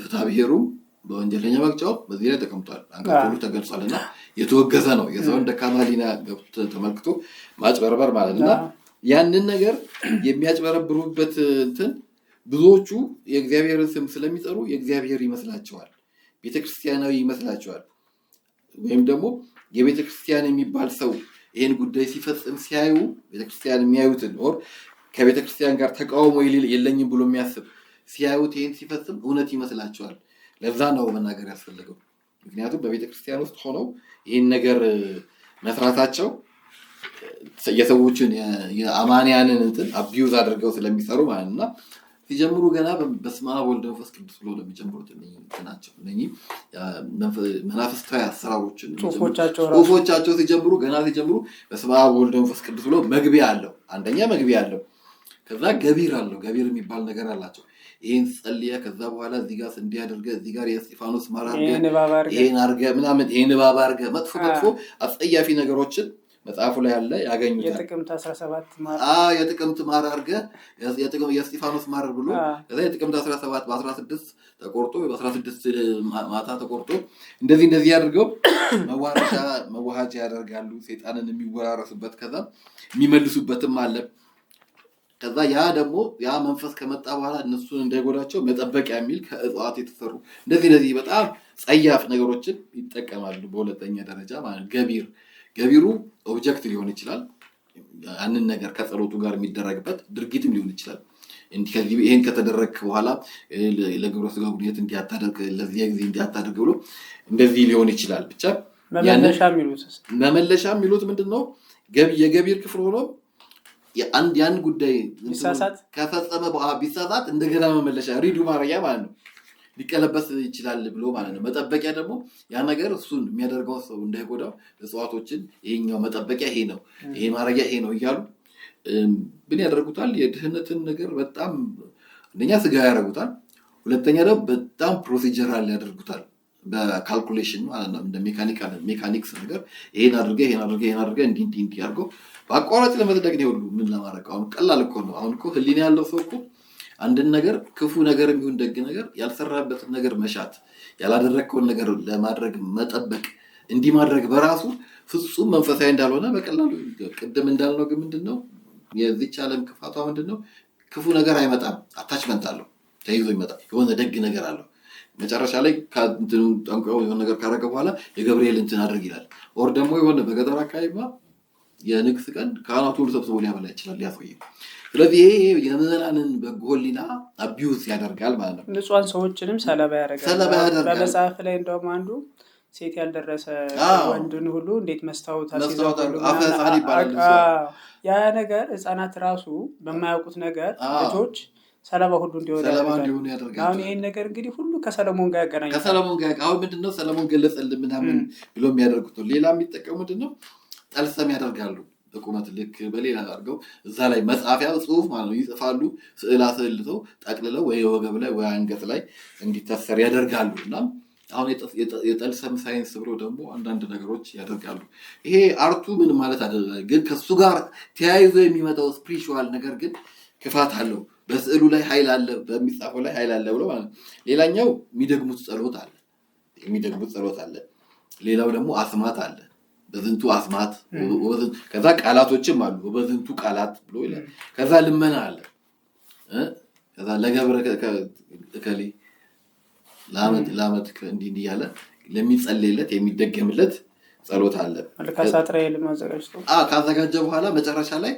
ፍትሐ ብሔሩም በወንጀለኛ መቅጫው በዚህ ላይ ተቀምጧል፣ አንቀጹ ተገልጿልና የተወገዘ ነው። የሰውን ደካማ ሕሊና ገብቶ ተመልክቶ ማጭበርበር ማለት እና ያንን ነገር የሚያጭበረብሩበት እንትን ብዙዎቹ የእግዚአብሔርን ስም ስለሚጠሩ የእግዚአብሔር ይመስላቸዋል፣ ቤተክርስቲያናዊ ይመስላቸዋል። ወይም ደግሞ የቤተክርስቲያን የሚባል ሰው ይሄን ጉዳይ ሲፈጽም ሲያዩ ቤተክርስቲያን የሚያዩትን ኦር ከቤተክርስቲያን ጋር ተቃውሞ የለኝም ብሎ የሚያስብ ሲያዩት ይሄን ሲፈጽም እውነት ይመስላቸዋል። ለዛ ነው መናገር ያስፈልገው። ምክንያቱም በቤተክርስቲያን ውስጥ ሆነው ይሄን ነገር መስራታቸው የሰዎችን የአማንያንን እንትን አቢዩዝ አድርገው ስለሚሰሩ ማለት እና ሲጀምሩ ገና በስመ አብ ወወልድ ወመንፈስ ቅዱስ ብሎ ለሚጀምሩት ናቸው። እነኚህ መናፍስታዊ አሰራሮችን ጽሁፎቻቸው ሲጀምሩ ገና ሲጀምሩ በስመ አብ ወወልድ ወመንፈስ ቅዱስ ብሎ መግቢያ አለው። አንደኛ መግቢያ አለው። ከዛ ገቢር አለው። ገቢር የሚባል ነገር አላቸው። ይሄን ጸልየ ከዛ በኋላ እዚህ ጋር እንዲያደርገ እዚህ ጋር የእስጢፋኖስ ማር አድርገ ይሄን አድርገ ምናምን ይሄን እባብ አድርገ መጥፎ አስጸያፊ ነገሮችን መጽሐፉ ላይ ያለ ያገኙታል። የጥቅምት 17 ማር የጥቅምት ማር አድርገ የእስጢፋኖስ ማር ብሎ ከዛ የጥቅምት 17 በ16 ተቆርጦ በ16 ማታ ተቆርጦ እንደዚህ ያድርገው መዋሃጃ ያደርጋሉ። ሰይጣንን የሚወራረሱበት ከዛ የሚመልሱበትም አለ። ከዛ ያ ደግሞ ያ መንፈስ ከመጣ በኋላ እነሱን እንዳይጎዳቸው መጠበቂያ የሚል ከእጽዋት የተሰሩ እንደዚህ በጣም ጸያፍ ነገሮችን ይጠቀማሉ። በሁለተኛ ደረጃ ማለት ገቢሩ ኦብጀክት ሊሆን ይችላል። ያንን ነገር ከጸሎቱ ጋር የሚደረግበት ድርጊትም ሊሆን ይችላል። እንዲህ ይሄን ከተደረገ በኋላ ለግብረ ሥጋ ግንኙነት እንዲያታደርግ ለዚህ ጊዜ እንዲያታደርግ ብሎ እንደዚህ ሊሆን ይችላል። ብቻ መመለሻ የሚሉት ምንድነው? የገቢር ክፍል ሆኖ ያን ጉዳይ ከፈጸመ በኋላ ቢሳሳት እንደገና መመለሻ ሪዱ ማረያ ማለት ነው። ሊቀለበስ ይችላል ብሎ ማለት ነው። መጠበቂያ ደግሞ ያ ነገር እሱን የሚያደርገው ሰው እንዳይጎዳው እጽዋቶችን ይሄኛው መጠበቂያ ይሄ ነው፣ ይሄ ማረጊያ ይሄ ነው እያሉ ምን ያደርጉታል? የድህነትን ነገር በጣም አንደኛ ስጋ ያደርጉታል። ሁለተኛ ደግሞ በጣም ፕሮሲጀራል ያደርጉታል። በካልኩሌሽን ማለት ነው። እንደ ሜካኒክስ ነገር ይሄን አድርገህ እንዲህ አድርገው በአቋራጭ ለመጽደቅ ነው ሁሉ ምን ለማድረግ አሁን ቀላል እኮ ነው። አሁን እኮ ህሊና ያለው ሰው እኮ አንድን ነገር ክፉ ነገር የሚሆን ደግ ነገር ያልሰራበትን ነገር መሻት ያላደረግከውን ነገር ለማድረግ መጠበቅ እንዲህ ማድረግ በራሱ ፍጹም መንፈሳዊ እንዳልሆነ በቀላሉ ቅድም እንዳልነው ግን ምንድነው የዚች ዓለም ክፋቷ ምንድነው? ክፉ ነገር አይመጣም፣ አታችመንት አለው፣ ተይዞ ይመጣል። የሆነ ደግ ነገር አለው። መጨረሻ ላይ ጠንቋዩ የሆነ ነገር ካደረገ በኋላ የገብርኤል እንትን አድርግ ይላል። ኦር ደግሞ የሆነ በገጠር አካባቢማ የንግስ ቀን ካህናቱ ሁሉ ሰብስቦ ሊያበላ ይችላል ያሰውዬ። ስለዚህ ይሄ የምዕመናንን በጎ ሕሊና አቢዩዝ ያደርጋል ማለት ነው። ንጹሃን ሰዎችንም ሰለባ ያደርጋል። በመጽሐፍ ላይ እንደውም አንዱ ሴት ያልደረሰ ወንድን ሁሉ እንዴት መስታወት ይባላል። ያ ነገር ህፃናት ራሱ በማያውቁት ነገር ልጆች ሰለባ ሁሉ እንዲሆኑ ያደርጋል። አሁን ይሄን ነገር እንግዲህ ሁሉ ከሰለሞን ጋር ያገናኛል። ከሰለሞን ጋር አሁን ምንድነው ሰለሞን ገለጸልን ምናምን ብሎ የሚያደርጉት ነው። ሌላ የሚጠቀሙ ምንድነው? ጠልሰም ያደርጋሉ። በቁመት ልክ በሌላ አድርገው እዛ ላይ መጻፊያ ጽሁፍ ማለት ነው ይጽፋሉ። ስዕል አስልተው ጠቅልለው ወይ ወገብ ላይ ወይ አንገት ላይ እንዲታሰር ያደርጋሉ። እና አሁን የጠልሰም ሳይንስ ብሎ ደግሞ አንዳንድ ነገሮች ያደርጋሉ። ይሄ አርቱ ምን ማለት አይደለም፣ ግን ከሱ ጋር ተያይዞ የሚመጣው ስፒሪቹዋል ነገር ግን ክፋት አለው። በስዕሉ ላይ ኃይል አለ፣ በሚጻፈው ላይ ኃይል አለ ብሎ ማለት ነው። ሌላኛው የሚደግሙት ጸሎት አለ። ሌላው ደግሞ አስማት አለ። በዝንቱ አስማት ከዛ ቃላቶችም አሉ። በዝንቱ ቃላት ብሎ ይላል። ከዛ ልመና አለ። ከዛ ለገብረ ከሊ ላመት እንዲህ እያለ ለሚጸልይለት የሚደገምለት ጸሎት አለ። ካዘጋጀ በኋላ መጨረሻ ላይ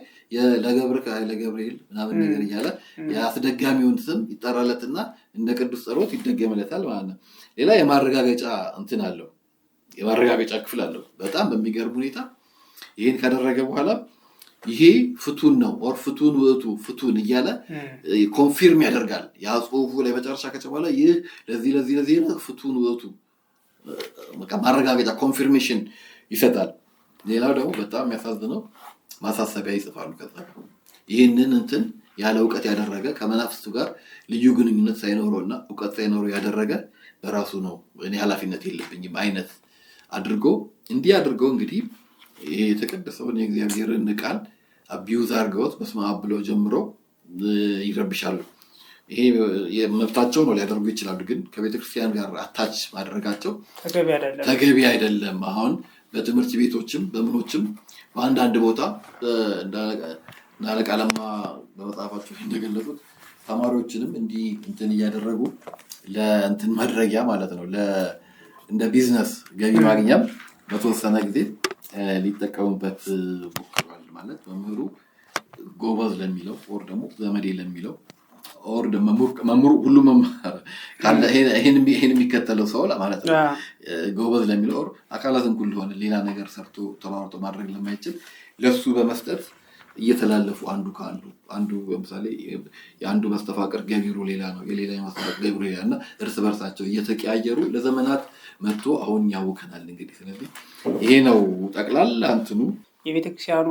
ለገብርኤል ምናምን ነገር እያለ የአስደጋሚውን ስም ይጠራለትና እንደ ቅዱስ ጸሎት ይደገምለታል ማለት ነው። ሌላ የማረጋገጫ እንትን አለው፣ የማረጋገጫ ክፍል አለው። በጣም በሚገርም ሁኔታ ይህን ካደረገ በኋላ ይሄ ፍቱን ነው ኦር ፍቱን ውእቱ ፍቱን እያለ ኮንፊርም ያደርጋል። ያ ጽሁፉ ላይ መጨረሻ ከጨበላ ይህ ለዚህ ፍቱን ውእቱ ማረጋገጫ ኮንፊርሜሽን ይሰጣል። ሌላው ደግሞ በጣም የሚያሳዝነው ማሳሰቢያ ይጽፋሉ። ከዛ ይህንን እንትን ያለ እውቀት ያደረገ ከመናፍስቱ ጋር ልዩ ግንኙነት ሳይኖረውና እውቀት ሳይኖረው ያደረገ በራሱ ነው እኔ ኃላፊነት የለብኝም አይነት አድርገው እንግዲህ ይሄ የተቀደሰውን የእግዚአብሔርን ቃል አቢዩዝ አድርገውት በስመ አብ ብለው ጀምረው ይረብሻሉ። ይሄ መብታቸው ነው፣ ሊያደርጉ ይችላሉ። ግን ከቤተክርስቲያን ጋር አታች ማድረጋቸው ተገቢ አይደለም። አሁን በትምህርት ቤቶችም በምኖችም በአንዳንድ ቦታ አለቃ ለማ በመጽሐፋቸው እንደገለጹት ተማሪዎችንም እንዲህ እንትን እያደረጉ ለእንትን ማድረጊያ ማለት ነው እንደ ቢዝነስ ገቢ ማግኛም በተወሰነ ጊዜ ሊጠቀሙበት ሞክረዋል። ማለት መምህሩ ጎበዝ ለሚለው ኦር ደግሞ ዘመዴ ለሚለው ኦር መምህሩ ሁሉም ካለ ይሄን የሚከተለው ሰው ማለት ነው ጎበዝ ለሚለው ኦር አካላትን ሁሉ ሆነ ሌላ ነገር ሰርቶ ተማርቶ ማድረግ ለማይችል ለሱ በመስጠት እየተላለፉ አንዱ ለምሳሌ የአንዱ መስተፋቅር ገቢሩ ሌላ ነው፣ የሌላ መስተፋቅር ገቢሩ ሌላ እና እርስ በርሳቸው እየተቀያየሩ ለዘመናት መጥቶ አሁን ያውከናል። እንግዲህ ስለዚህ ይሄ ነው ጠቅላላ እንትኑ የቤተክርስቲያኗ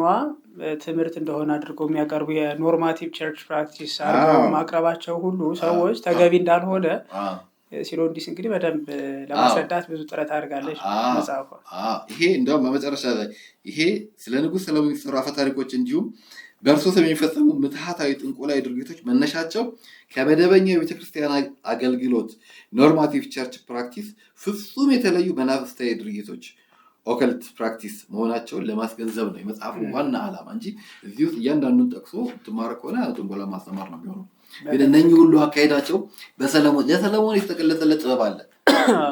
ትምህርት እንደሆነ አድርገው የሚያቀርቡ የኖርማቲቭ ቸርች ፕራክቲስ አድርገው ማቅረባቸው ሁሉ ሰዎች ተገቢ እንዳልሆነ ሲኖዶስ እንግዲህ በደንብ ለማስረዳት ብዙ ጥረት አድርጋለች መጽሐፏ። ይሄ እንደውም በመጨረሻ ላይ ይሄ ስለ ንጉሥ ሰለሞን የሚሰሩ አፈ ታሪኮች እንዲሁም በእርሱ ስም የሚፈጸሙ ምትሃታዊ ጥንቆላዊ ድርጊቶች መነሻቸው ከመደበኛው የቤተክርስቲያን አገልግሎት ኖርማቲቭ ቸርች ፕራክቲስ ፍጹም የተለዩ መናፍስታዊ ድርጊቶች ኦከልት ፕራክቲስ መሆናቸውን ለማስገንዘብ ነው የመጽሐፉ ዋና ዓላማ እንጂ እዚህ ውስጥ እያንዳንዱን ጠቅሶ ትማር ከሆነ ጥንቆላ ማስተማር ነው የሚሆነው። ግን እነኚህ ሁሉ አካሄዳቸው ለሰለሞን የተገለጸለት ጥበብ አለ፣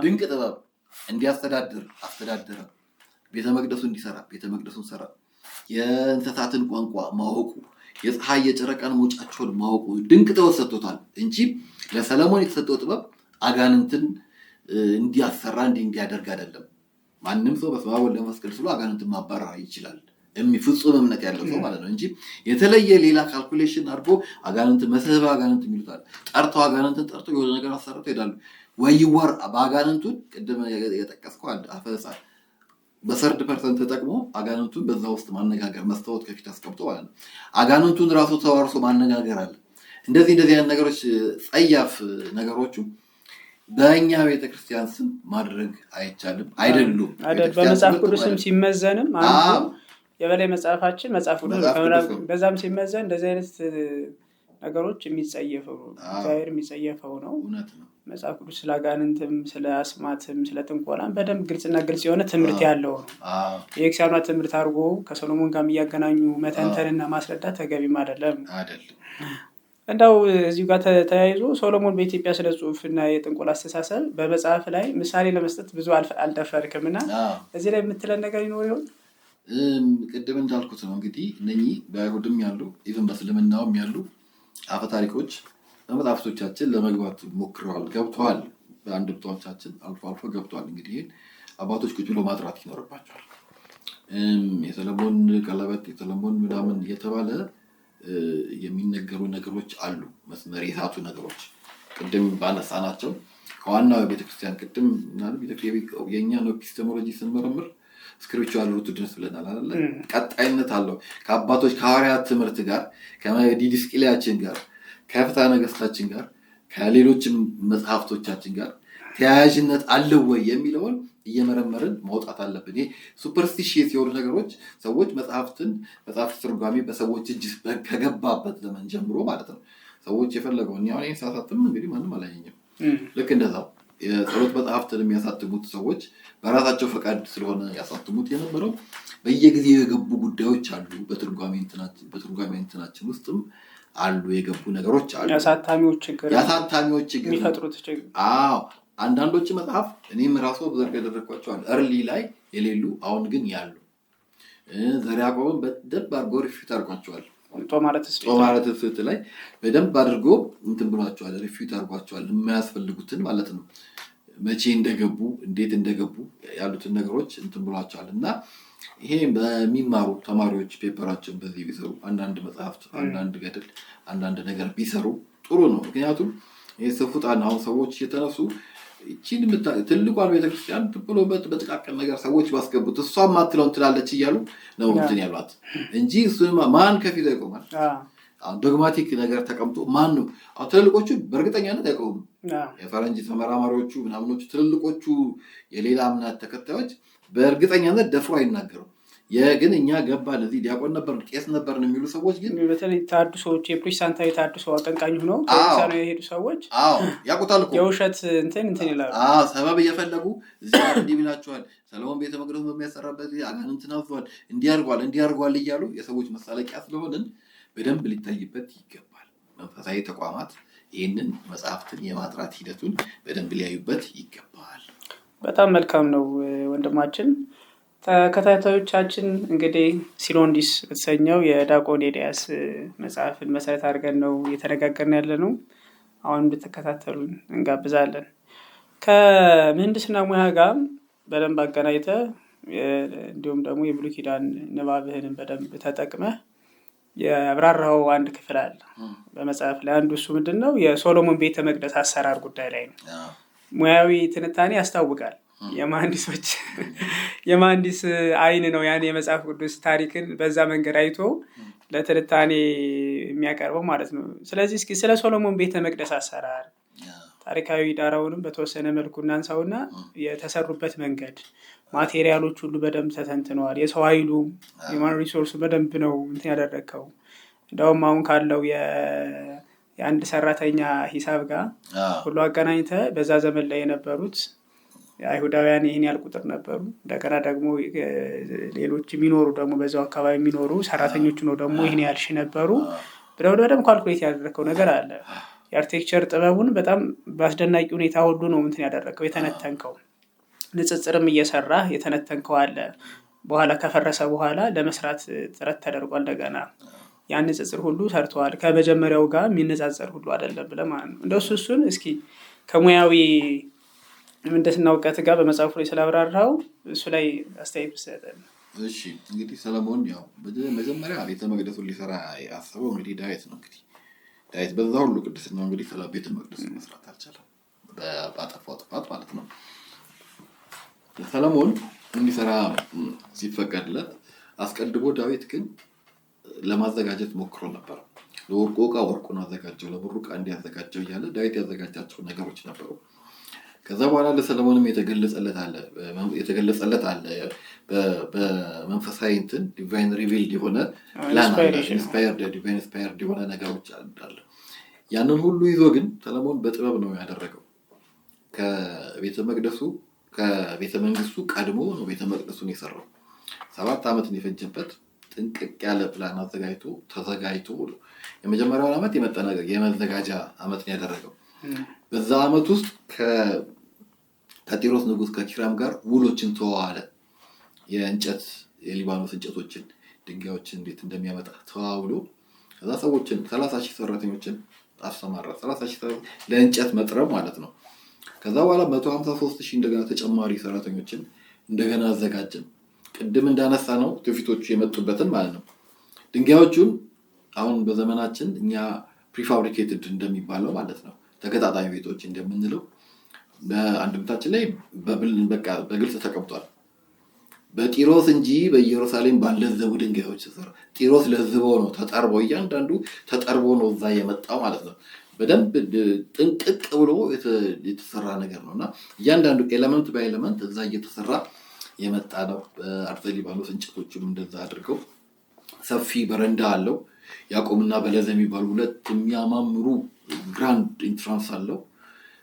ድንቅ ጥበብ እንዲያስተዳድር አስተዳደረ፣ ቤተ መቅደሱ እንዲሰራ ቤተ መቅደሱን ሰራ፣ የእንስሳትን ቋንቋ ማወቁ፣ የፀሐይ የጨረቃን መውጫቸውን ማወቁ ድንቅ ጥበብ ሰጥቶታል እንጂ ለሰለሞን የተሰጠው ጥበብ አጋንንትን እንዲያሰራ እንዲያደርግ አይደለም። ማንም ሰው በስመ አብ ወወልድ ወመንፈስ ቅዱስ ብሎ አጋንንትን ማባረር ይችላል፣ ፍጹም እምነት ያለው ሰው ማለት ነው እንጂ የተለየ ሌላ ካልኩሌሽን አድርጎ አጋንንት መስህብ አጋንንት የሚሉታል ጠርተው አጋንንትን ጠርተው የሆነ ነገር አሰርተው ይሄዳሉ። ወይወር በአጋንንቱን ቅድም የጠቀስከው አፈጻ በሰርድ ፐርሰንት ተጠቅሞ አጋንንቱን በዛ ውስጥ ማነጋገር መስታወት ከፊት አስቀምጦ ማለት ነው። አጋንንቱን ራሱ ተዋርሶ ማነጋገር አለ። እንደዚህ አይነት ነገሮች ጸያፍ ነገሮቹ በእኛ ቤተክርስቲያን ስም ማድረግ አይቻልም፣ አይደሉም። በመጽሐፍ ቅዱስም ሲመዘንም አንዱ የበላይ መጽሐፋችን መጽሐፍ ቅዱስ በዛም ሲመዘን እንደዚህ አይነት ነገሮች የሚጸየፈው እግዚአብሔር የሚጸየፈው ነው። መጽሐፍ ቅዱስ ስለ አጋንንትም ስለ አስማትም ስለ ጥንቆላም በደንብ ግልጽ የሆነ ትምህርት ያለው ነው። የኤክሳኗ ትምህርት አድርጎ ከሰሎሞን ጋር እያገናኙ መተንተንና ማስረዳት ተገቢም አይደለም። እንደው እዚሁ ጋር ተያይዞ ሶሎሞን በኢትዮጵያ ስለ ጽሁፍና የጥንቆላ አስተሳሰብ በመጽሐፍ ላይ ምሳሌ ለመስጠት ብዙ አልደፈርክምና እዚህ ላይ የምትለን ነገር ይኖር ይሆን? ቅድም እንዳልኩት ነው እንግዲህ እነኚህ በአይሁድም ያሉ ኢቭን በእስልምናውም ያሉ አፈ ታሪኮች በመጽሐፍቶቻችን ለመግባት ሞክረዋል፣ ገብተዋል። በአንድ ብታዎቻችን አልፎ ገብተዋል። እንግዲህ ይህን አባቶች ቁጭ ብሎ ማጥራት ይኖርባቸዋል። የሰለሞን ቀለበት የሰለሞን ምናምን እየተባለ የሚነገሩ ነገሮች አሉ፣ መስመር የሳቱ ነገሮች ቅድም ባነሳናቸው ከዋናው ቤተክርስቲያን ቅድም የእኛ ነው ኤፒስቴሞሎጂ ስንመረምር ስክሪፕቹዋል ሩት ድረስ ብለናል አይደል? ቀጣይነት አለው ከአባቶች ከሐዋርያት ትምህርት ጋር ከዲድስቅልያችን ጋር ከፍትሐ ነገሥታችን ጋር ከሌሎችም መጽሐፍቶቻችን ጋር ተያያዥነት አለው ወይ የሚለውን እየመረመርን ማውጣት አለብን። ይሄ ሱፐርስቲሺየስ የሆኑ ነገሮች ሰዎች መጽሐፍ ትርጓሜ በሰዎች እጅ ከገባበት ዘመን ጀምሮ ማለት ነው ሰዎች የፈለገው እኔ ሳሳትም እንግዲህ ማንም አላየኝም። ልክ እንደዛው የጸሎት መጽሐፍትን የሚያሳትሙት ሰዎች በራሳቸው ፈቃድ ስለሆነ ያሳትሙት የነበረው በየጊዜው የገቡ ጉዳዮች አሉ። በትርጓሜ እንትናችን ውስጥም አሉ የገቡ ነገሮች አሉ። ያሳታሚዎች ችግር የሚፈጥሩት ችግር። አንዳንዶች መጽሐፍ እኔም ራሱ በዘርግ ያደረግኳቸው አሉ እርሊ ላይ የሌሉ አሁን ግን ያሉ ዘርዓ ያዕቆብን በደንብ አድርጎ ሪፊት አድርጓቸዋል። ጦማረት ፍት ላይ በደንብ አድርጎ እንትን ብሏቸዋል፣ ሪፊት አድርጓቸዋል። የማያስፈልጉትን ማለት ነው መቼ እንደገቡ እንዴት እንደገቡ ያሉትን ነገሮች እንትን ብሏቸዋል። እና ይሄ በሚማሩ ተማሪዎች ፔፐራቸውን በዚህ ቢሰሩ አንዳንድ መጽሐፍት አንዳንድ ገድል አንዳንድ ነገር ቢሰሩ ጥሩ ነው። ምክንያቱም ይሄ ስፉጣን አሁን ሰዎች እየተነሱ እቺን ትልቋን ቤተክርስቲያን ብሎ በጥቃቅን ነገር ሰዎች ባስገቡት እሷም ማትለውን ትላለች እያሉ ነው እንትን ያሏት እንጂ እሱማ ማን ከፊት ይቆማል? ዶግማቲክ ነገር ተቀምጦ ማን ነው? ትልልቆቹ በእርግጠኛነት አይቆሙም። የፈረንጅ ተመራማሪዎቹ ምናምኖቹ ትልልቆቹ የሌላ እምነት ተከታዮች በእርግጠኛነት ደፍሮ አይናገሩም። ግን እኛ ገባ ለዚህ ዲያቆን ነበር ቄስ ነበር ነው የሚሉ ሰዎች ግን በተለይ ታድሶዎች የፕሮቴስታንታዊ ታድሶ አቀንቃኝ ሆነው ነው የሄዱ ሰዎች ያውቁታል እኮ የውሸት እንትን ይላሉ። ሰበብ እየፈለጉ እዚህ ጋር እንዲህ ብላችኋል፣ ሰለሞን ቤተ መቅደስ በሚያሰራበት አጋንንትን አዟል፣ እንዲያርጓል እያሉ የሰዎች መሳለቂያ ስለሆንን በደንብ ሊታይበት ይገባል። መንፈሳዊ ተቋማት ይህንን መጽሐፍትን የማጥራት ሂደቱን በደንብ ሊያዩበት ይገባል። በጣም መልካም ነው ወንድማችን። ተከታታዮቻችን እንግዲህ ሲኖዶስ በተሰኘው የዲያቆን ኤልያስ መጽሐፍን መሰረት አድርገን ነው እየተነጋገርን ያለ ነው። አሁን እንድትከታተሉን እንጋብዛለን። ከምህንድስና ሙያ ጋር በደንብ አገናኝተህ እንዲሁም ደግሞ የብሉይ ኪዳን ንባብህንን በደንብ ተጠቅመህ የአብራራው አንድ ክፍል አለ በመጽሐፍ ላይ። አንዱ እሱ ምንድን ነው የሶሎሞን ቤተ መቅደስ አሰራር ጉዳይ ላይ ነው። ሙያዊ ትንታኔ ያስታውቃል። የመሐንዲስ አይን ነው ያን የመጽሐፍ ቅዱስ ታሪክን በዛ መንገድ አይቶ ለትንታኔ የሚያቀርበው ማለት ነው። ስለዚህ እስኪ ስለ ሶሎሞን ቤተ መቅደስ አሰራር ታሪካዊ ዳራውንም በተወሰነ መልኩ እናንሳውና የተሰሩበት መንገድ ማቴሪያሎች ሁሉ በደንብ ተተንትነዋል። የሰው ኃይሉ የማን ሪሶርሱ በደንብ ነው እንትን ያደረከው። እንደውም አሁን ካለው የአንድ ሰራተኛ ሂሳብ ጋር ሁሉ አገናኝተ በዛ ዘመን ላይ የነበሩት አይሁዳውያን ይህን ያህል ቁጥር ነበሩ። እንደገና ደግሞ ሌሎች የሚኖሩ ደግሞ በዛው አካባቢ የሚኖሩ ሰራተኞች ነው ደግሞ ይህን ያህል ሺህ ነበሩ ብለው በደንብ ካልኩሌት ያደረከው ነገር አለ። የአርኪቴክቸር ጥበቡን በጣም በአስደናቂ ሁኔታ ሁሉ ነው እንትን ያደረከው የተነተንከው። ንጽጽርም እየሰራ የተነተንከው አለ። በኋላ ከፈረሰ በኋላ ለመስራት ጥረት ተደርጓል። እንደገና ያን ንጽጽር ሁሉ ሰርተዋል። ከመጀመሪያው ጋር የሚነጻጸር ሁሉ አይደለም ብለህ ማለት ነው። እንደሱ እሱን እስኪ ከሙያዊ ምህንድስና እውቀት ጋር በመጽሐፉ ላይ ስላብራራው እሱ ላይ አስተያየት ብትሰጠን። እሺ እንግዲህ ሰለሞን ያው መጀመሪያ ቤተ መቅደሱን ሊሰራ ያሰበው እንግዲህ ዳዊት ነው። እንግዲህ ዳዊት በዛ ሁሉ ቅድስና እንግዲህ ስለ ቤተ መቅደስ መስራት አልቻለም፣ ባጠፋው ጥፋት ማለት ነው። ሰለሞን እንዲሰራ ሲፈቀድለት አስቀድሞ ዳዊት ግን ለማዘጋጀት ሞክሮ ነበር። ለወርቁ ዕቃ ወርቁን አዘጋጀው፣ ለብሩ ዕቃ እንዲያዘጋጀው እያለ ዳዊት ያዘጋጃቸው ነገሮች ነበሩ። ከዛ በኋላ ለሰለሞንም የተገለጸለት አለ በመንፈሳዊ እንትን ዲቫይን ሪቪልድ የሆነ ፕላን ዲቫይን ኢንስፓየርድ የሆነ ነገሮች አለ። ያንን ሁሉ ይዞ ግን ሰለሞን በጥበብ ነው ያደረገው። ከቤተ መንግስቱ ቀድሞ ነው ቤተ መቅደሱን የሰራው። 7 ዓመት የፈጀበት ጥንቅቅ ያለ ፕላን ተዘጋጅቶ የመጀመሪያውን ዓመት የመዘጋጃ ዓመት ነው ያደረገው። በዛ ዓመት ውስጥ ከጢሮስ ንጉስ ከኪራም ጋር ውሎችን ተዋዋለ። የሊባኖስ እንጨቶችን ድንጋዮችን እንዴት እንደሚያመጣ ተዋውሎ ከዛ ሰዎችን 30,000 ሰራተኞችን አሰማራ። 30,000 ለእንጨት መጥረብ ማለት ነው። ከዛ በኋላ 153,000 እንደገና ተጨማሪ ሰራተኞችን እንደገና አዘጋጀን። ቅድም እንዳነሳ ነው ትውፊቶቹ የመጡበትን ማለት ነው። ድንጋዮቹን አሁን በዘመናችን እኛ ፕሪፋብሪኬትድ እንደሚባለው ማለት ነው ተገጣጣሚ ቤቶች እንደምንለው በአንድምታችን ላይ በግልጽ ተቀምጧል። በጢሮስ እንጂ በኢየሩሳሌም ባልለዘቡ ድንጋዮች ተሰራ። ጢሮስ ለዝበው ነው ተጠርበው፣ እያንዳንዱ ተጠርቦ ነው እዛ የመጣው ማለት ነው። በደንብ ጥንቅቅ ብሎ የተሰራ ነገር ነውና እያንዳንዱ ኤሌመንት በኤሌመንት እዛ እየተሰራ የመጣ ነው። በአርዘ ሊባኖስ እንጨቶችም እንደዛ አድርገው ሰፊ በረንዳ አለው። ያዕቆብና በለዘ የሚባሉ 2 የሚያማምሩ ግራንድ ኢንትራንስ አለው።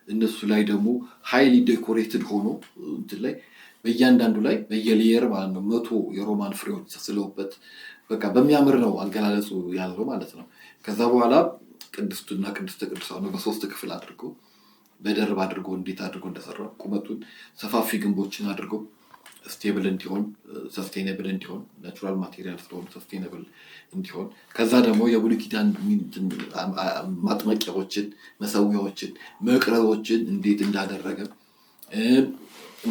እነሱ ላይ ደግሞ ሃይሊ ዴኮሬትድ ሆኖ እንትን ላይ በእያንዳንዱ ላይ በየሌየር ማለት ነው 100 የሮማን ፍሬዎች ተስለውበት በቃ በሚያምር ነው አገላለጹ ያለው ማለት ነው። ከዛ በኋላ ቅድስቱና ቅድስተ ቅዱሳኑ በ3 ክፍል አድርጎ በደርብ አድርጎ እንዴት አድርጎ እንደሰራው ቁመቱን ሰፋፊ ግንቦችን አድርጎ ስቴብል እንዲሆን ሰስቴኔብል እንዲሆን ናቹራል ማቴሪያል ስለሆነ ሰስቴኔብል እንዲሆን ከዛ ደግሞ የብሉይ ኪዳን ማጥመቂያዎችን፣ መሰዊያዎችን፣ መቅረዞችን እንዴት እንዳደረገ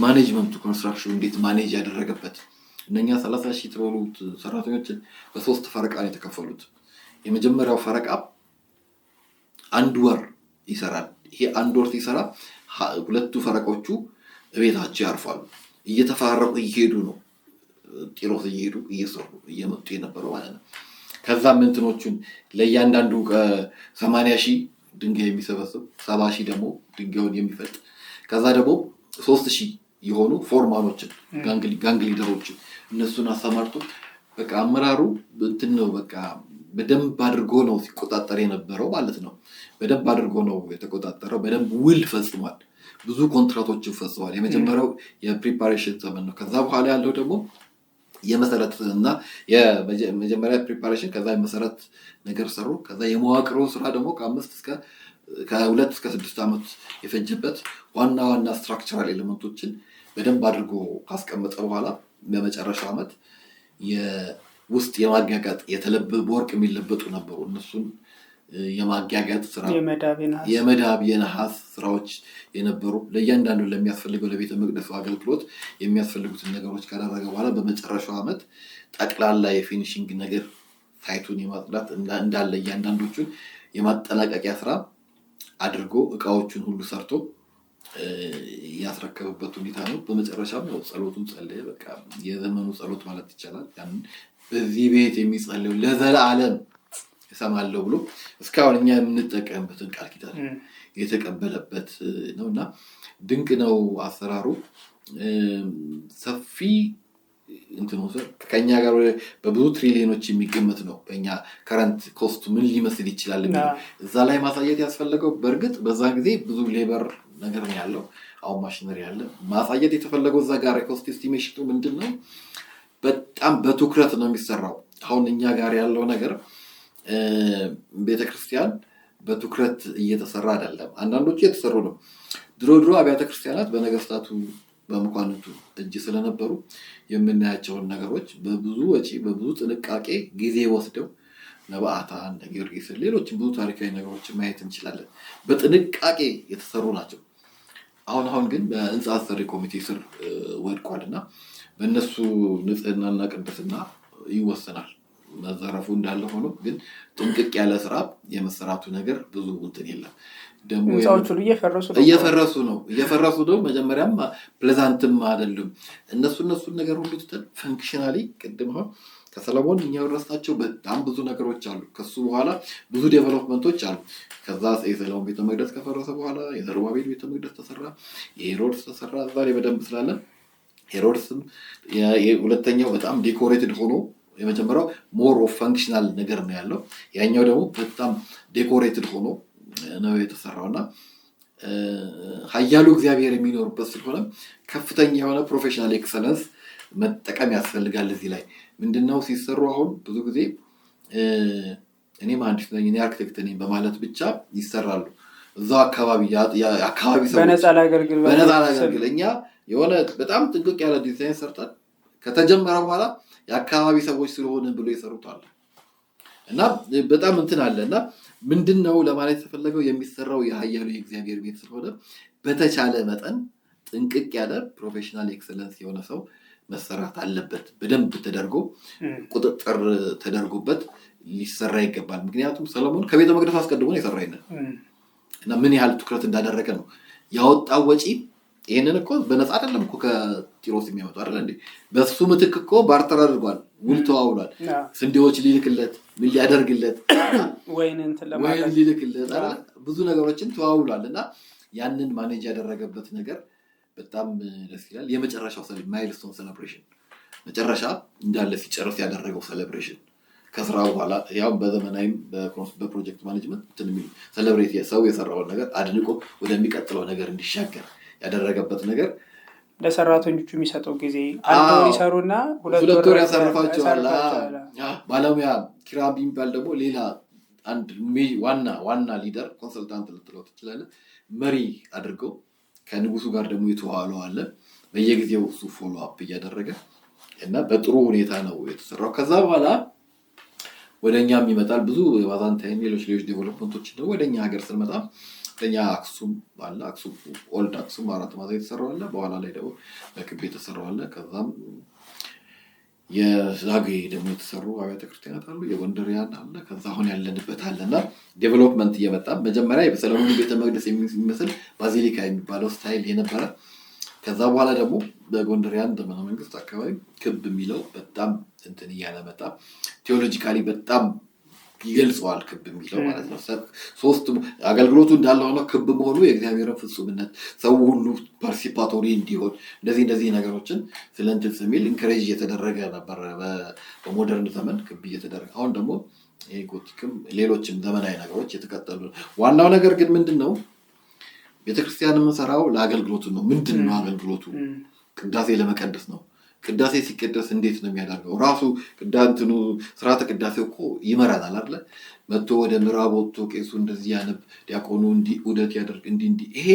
ማኔጅመንቱ ኮንስትራክሽኑ እንዴት ማኔጅ ያደረገበት እነኛ 30,000 ተብሉት ሰራተኞችን በ3 ፈረቃ ነው የተከፈሉት። የመጀመሪያው ፈረቃ 1 ወር ይሰራል። ይሄ 1 ወር ሲሰራ 2 ፈረቃዎቹ ቤታቸው ያርፋሉ። እየተፋረቁ እየሄዱ ነው ጢሮስ እየሄዱ እየሰሩ እየመጡ የነበረው ማለት ነው። ከዛም እንትኖቹን ለእያንዳንዱ 80,000 ድንጋይ የሚሰበስብ 70,000 ደግሞ ድንጋዩን የሚፈጥ ከዛ ደግሞ 3,000 የሆኑ ፎርማኖችን ጋንግ ሊደሮችን እነሱን አሰማርቶ በቃ አመራሩ እንትን ነው በቃ በደንብ አድርጎ ነው ሲቆጣጠር የነበረው ማለት ነው። በደንብ አድርጎ ነው የተቆጣጠረው። በደንብ ውል ፈጽሟል። ብዙ ኮንትራቶችን ፈጽሟል። የመጀመሪያው የፕሪፓሬሽን ዘመን ነው። ከዛ በኋላ ያለው ደግሞ የመሰረት እና የመጀመሪያ ፕሪፓሬሽን ከዛ የመሰረት ነገር ሰሩ። ከዛ የመዋቅሩ ስራ ደግሞ ከ2 እስከ 6 ዓመት የፈጀበት ዋና ዋና ስትራክቸራል ኤሌመንቶችን በደንብ አድርጎ ካስቀመጠ በኋላ በመጨረሻው ዓመት የውስጥ የማጋጋጥ በወርቅ የሚለበጡ ነበሩ። እነሱን የማጋጋጥ ስራ የመዳብ የነሐስ ስራዎች የነበሩ ለእያንዳንዱ ለሚያስፈልገው ለቤተ መቅደሱ አገልግሎት የሚያስፈልጉትን ነገሮች ካደረገ በኋላ በመጨረሻው ዓመት ጠቅላላ የፊኒሽንግ ነገር ሳይቱን የማጽዳት እንዳለ እያንዳንዶቹን የማጠናቀቂያ ስራ አድርጎ እቃዎቹን ሁሉ ሰርቶ ያስረከበበት ሁኔታ ነው። በመጨረሻም ነው ጸሎቱን ጸለየ። በቃ የዘመኑ ጸሎት ማለት ይቻላል። በዚህ ቤት የሚጸልየው ለዘላለም እሰማለሁ ብሎ እስካሁን እኛ የምንጠቀምበትን ቃል ኪዳን የተቀበለበት ነውና ድንቅ ነው አሰራሩ። ሰፊ ከኛ ጋር በብዙ ትሪሊዮኖች የሚገመት ነው። በእኛ ከረንት ኮስቱ ምን ሊመስል ይችላል እዛ ላይ ማሳየት ያስፈለገው። በእርግጥ በዛ ጊዜ ብዙ ሌበር ነገር ነው ያለው። አሁን ማሽነሪ ያለ ማሳየት የተፈለገው እዛ ጋር ኮስት ኤስቲሜሽኑ ምንድነው በጣም በትኩረት ነው የሚሰራው። አሁን እኛ ጋር ያለው ነገር ቤተክርስቲያን በትኩረት እየተሰራ አይደለም። አንዳንዶቹ እየተሰሩ ነው። ድሮ አብያተ ክርስቲያናት በነገስታቱ በመኳንንቱ እጅ ስለነበሩ የምናያቸውን ነገሮች በብዙ ወጪ በብዙ ጥንቃቄ ጊዜ ወስደው ነባአታ ጊዮርጊስ ሌሎችም ብዙ ታሪካዊ ነገሮችን ማየት እንችላለን። በጥንቃቄ የተሰሩ ናቸው። አሁን ግን በህንፃ አሰሪ ኮሚቴ ስር ወድቋልና በእነሱ ንጽህናና ቅድስና ይወሰናል። መዘረፉ እንዳለ ሆኖ ግን ጥንቅቅ ያለ ስራ የመሰራቱ ነገር ብዙ እንትን የለም። ደግሞ እየፈረሱ ነው። መጀመሪያም ፕሌዛንትም አይደሉም። እነሱን ነገር ሁሉ ትተን ፈንክሽናሊ ቅድም ከሰለሞን እኛ ወረስናቸው በጣም ብዙ ነገሮች አሉ። ከሱ በኋላ ብዙ ዴቨሎፕመንቶች አሉ። ከዛ የሰለሞን ቤተ መቅደስ ከፈረሰ በኋላ የዘሩባቤል ቤተ መቅደስ ተሰራ፣ የሄሮድስ ተሰራ። ዛሬ በደንብ ስላለ ሄሮድስም ሁለተኛው በጣም ዴኮሬትድ ሆኖ የመጀመሪያው ሞር ኦፍ ፈንክሽናል ነገር ነው ያለው። ያኛው ደግሞ በጣም ዴኮሬትድ ሆኖ ነው የተሰራውና ኃያሉ እግዚአብሔር የሚኖርበት ስለሆነ ከፍተኛ የሆነ ፕሮፌሽናል ኤክሰለንስ መጠቀም ያስፈልጋል። እዚህ ላይ ምንድነው ሲሰሩ አሁን ብዙ ጊዜ እኔ መሐንዲስ ነኝ እኔ አርክቴክት ነኝ በማለት ብቻ ይሰራሉ። እዛው አካባቢ ሰዎች በነፃ ላገልግል እኛ የሆነ በጣም ጥንቅቅ ያለ ዲዛይን ሰርተን ከተጀመረ በኋላ የአካባቢ ሰዎች ስለሆነ ብሎ ይሰሩታል እና በጣም እንትን አለና ምንድነው ለማለት የተፈለገው የሚሰራው የኃያሉ የእግዚአብሔር ቤት ስለሆነ በተቻለ መጠን ጥንቅቅ ያለ ፕሮፌሽናል ኤክሰለንስ የሆነ ሰው መሰራት አለበት። በደንብ ተደርጎ ቁጥጥር ተደርጎበት ሊሰራ ይገባል። ምክንያቱም ሰለሞን ከቤተ መቅደስ አስቀድሞ ነው የሰራው እና ምን ያህል ትኩረት እንዳደረገ ነው ያወጣው ወጪ። ይሄንን እኮ በነፃ አይደለም እኮ ከጢሮስ የሚያመጣው አይደል እንዴ? በሱ ምትክ እኮ ባርተር አድርጓል፣ ውል ተዋውሏል። ስንዴዎች ሊልክለት ምን ሊያደርግለት ወይን ሊልክለት ብዙ ነገሮችን ተዋውሏልና ያንን ማኔጅ ያደረገበት ነገር በጣም ደስ ይላል። የመጨረሻው ማይልስቶን ሴሌብሬሽን መጨረሻ እንዳለ ሲጨርስ ያደረገው ሴሌብሬሽን ከስራ በኋላ ያው በዘመናዊም በፕሮጀክት ማኔጅመንት ሴሌብሬት ሰው የሰራውን ነገር አድንቆ ወደሚቀጥለው ነገር እንዲሻገር ያደረገበት ነገር ለሰራተኞቹ የሚሰጠው ጊዜ አንድ ወር ይሰሩና ሁለት ወር ያሳርፋቸዋል። ባለሙያ ኪራም የሚባል ደግሞ ሌላ አንድ ዋና ሊደር ኮንሰልታንት ልትለው ትችላለህ። መሪ አድርገው ከንጉሱ ጋር ደግሞ የተዋለው አለ። በየጊዜው እሱ ፎሎ አፕ እያደረገ እና በጥሩ ሁኔታ ነው የተሰራው። ከዛ በኋላ ወደኛም ይመጣል ብዙ የባዛንታይን ሌሎች ዴቨሎፕመንቶች ነው ወደኛ ሀገር ስንመጣ ለኛ አክሱም አለ። አክሱም ኦልድ አክሱም 4 ማዕዘን የተሰራው አለ። በኋላ ላይ ደግሞ በክብ የተሰራው አለ። ከዛም የዛጌ ደግሞ የተሰሩ አብያተ ክርስቲያናት አሉ። የጎንደሪያን አለ። ከዛ አሁን ያለንበት አለና ዴቨሎፕመንት እየመጣ መጀመሪያ የሰለሞን ቤተ መቅደስ የሚመስል ባዚሊካ የሚባለው ስታይል የነበረ ከዛ በኋላ ደግሞ በጎንደሪያን ዘመነ መንግስት አካባቢ ክብ የሚለው በጣም እንትን እያለ መጣ። ቴዎሎጂካሊ በጣም ይገልጸዋል። ክብ የሚለው ማለት ነው። ሶስት አገልግሎቱ እንዳለ ሆኖ ክብ መሆኑ የእግዚአብሔርን ፍጹምነት ሰው ሁሉ ፓርቲሲፓቶሪ እንዲሆን እንደዚህ ነገሮችን ስለ እንትን የሚል ኢንከሬጅ እየተደረገ ነበር በሞደርን ዘመን ክብ እየተደረገ። አሁን ደግሞ ይሄ ጎቲክም ሌሎችም ዘመናዊ ነገሮች የተከተሉ። ዋናው ነገር ግን ምንድነው? ቤተክርስቲያን የምንሰራው ለአገልግሎቱ ነው። ምንድነው አገልግሎቱ? ቅዳሴ ለመቀደስ ነው። ቅዳሴ ሲቀደስ እንዴት ነው የሚያደርገው? ራሱ ቅዳንትኑ ስርዓተ ቅዳሴው እኮ ይመራናል አይደል? መጥቶ ወደ ምዕራብ ወጥቶ ቄሱ እንደዚህ ያነብ፣ ዲያቆኑ እንዲህ ዑደት ያደርግ እንዲህ ይሄ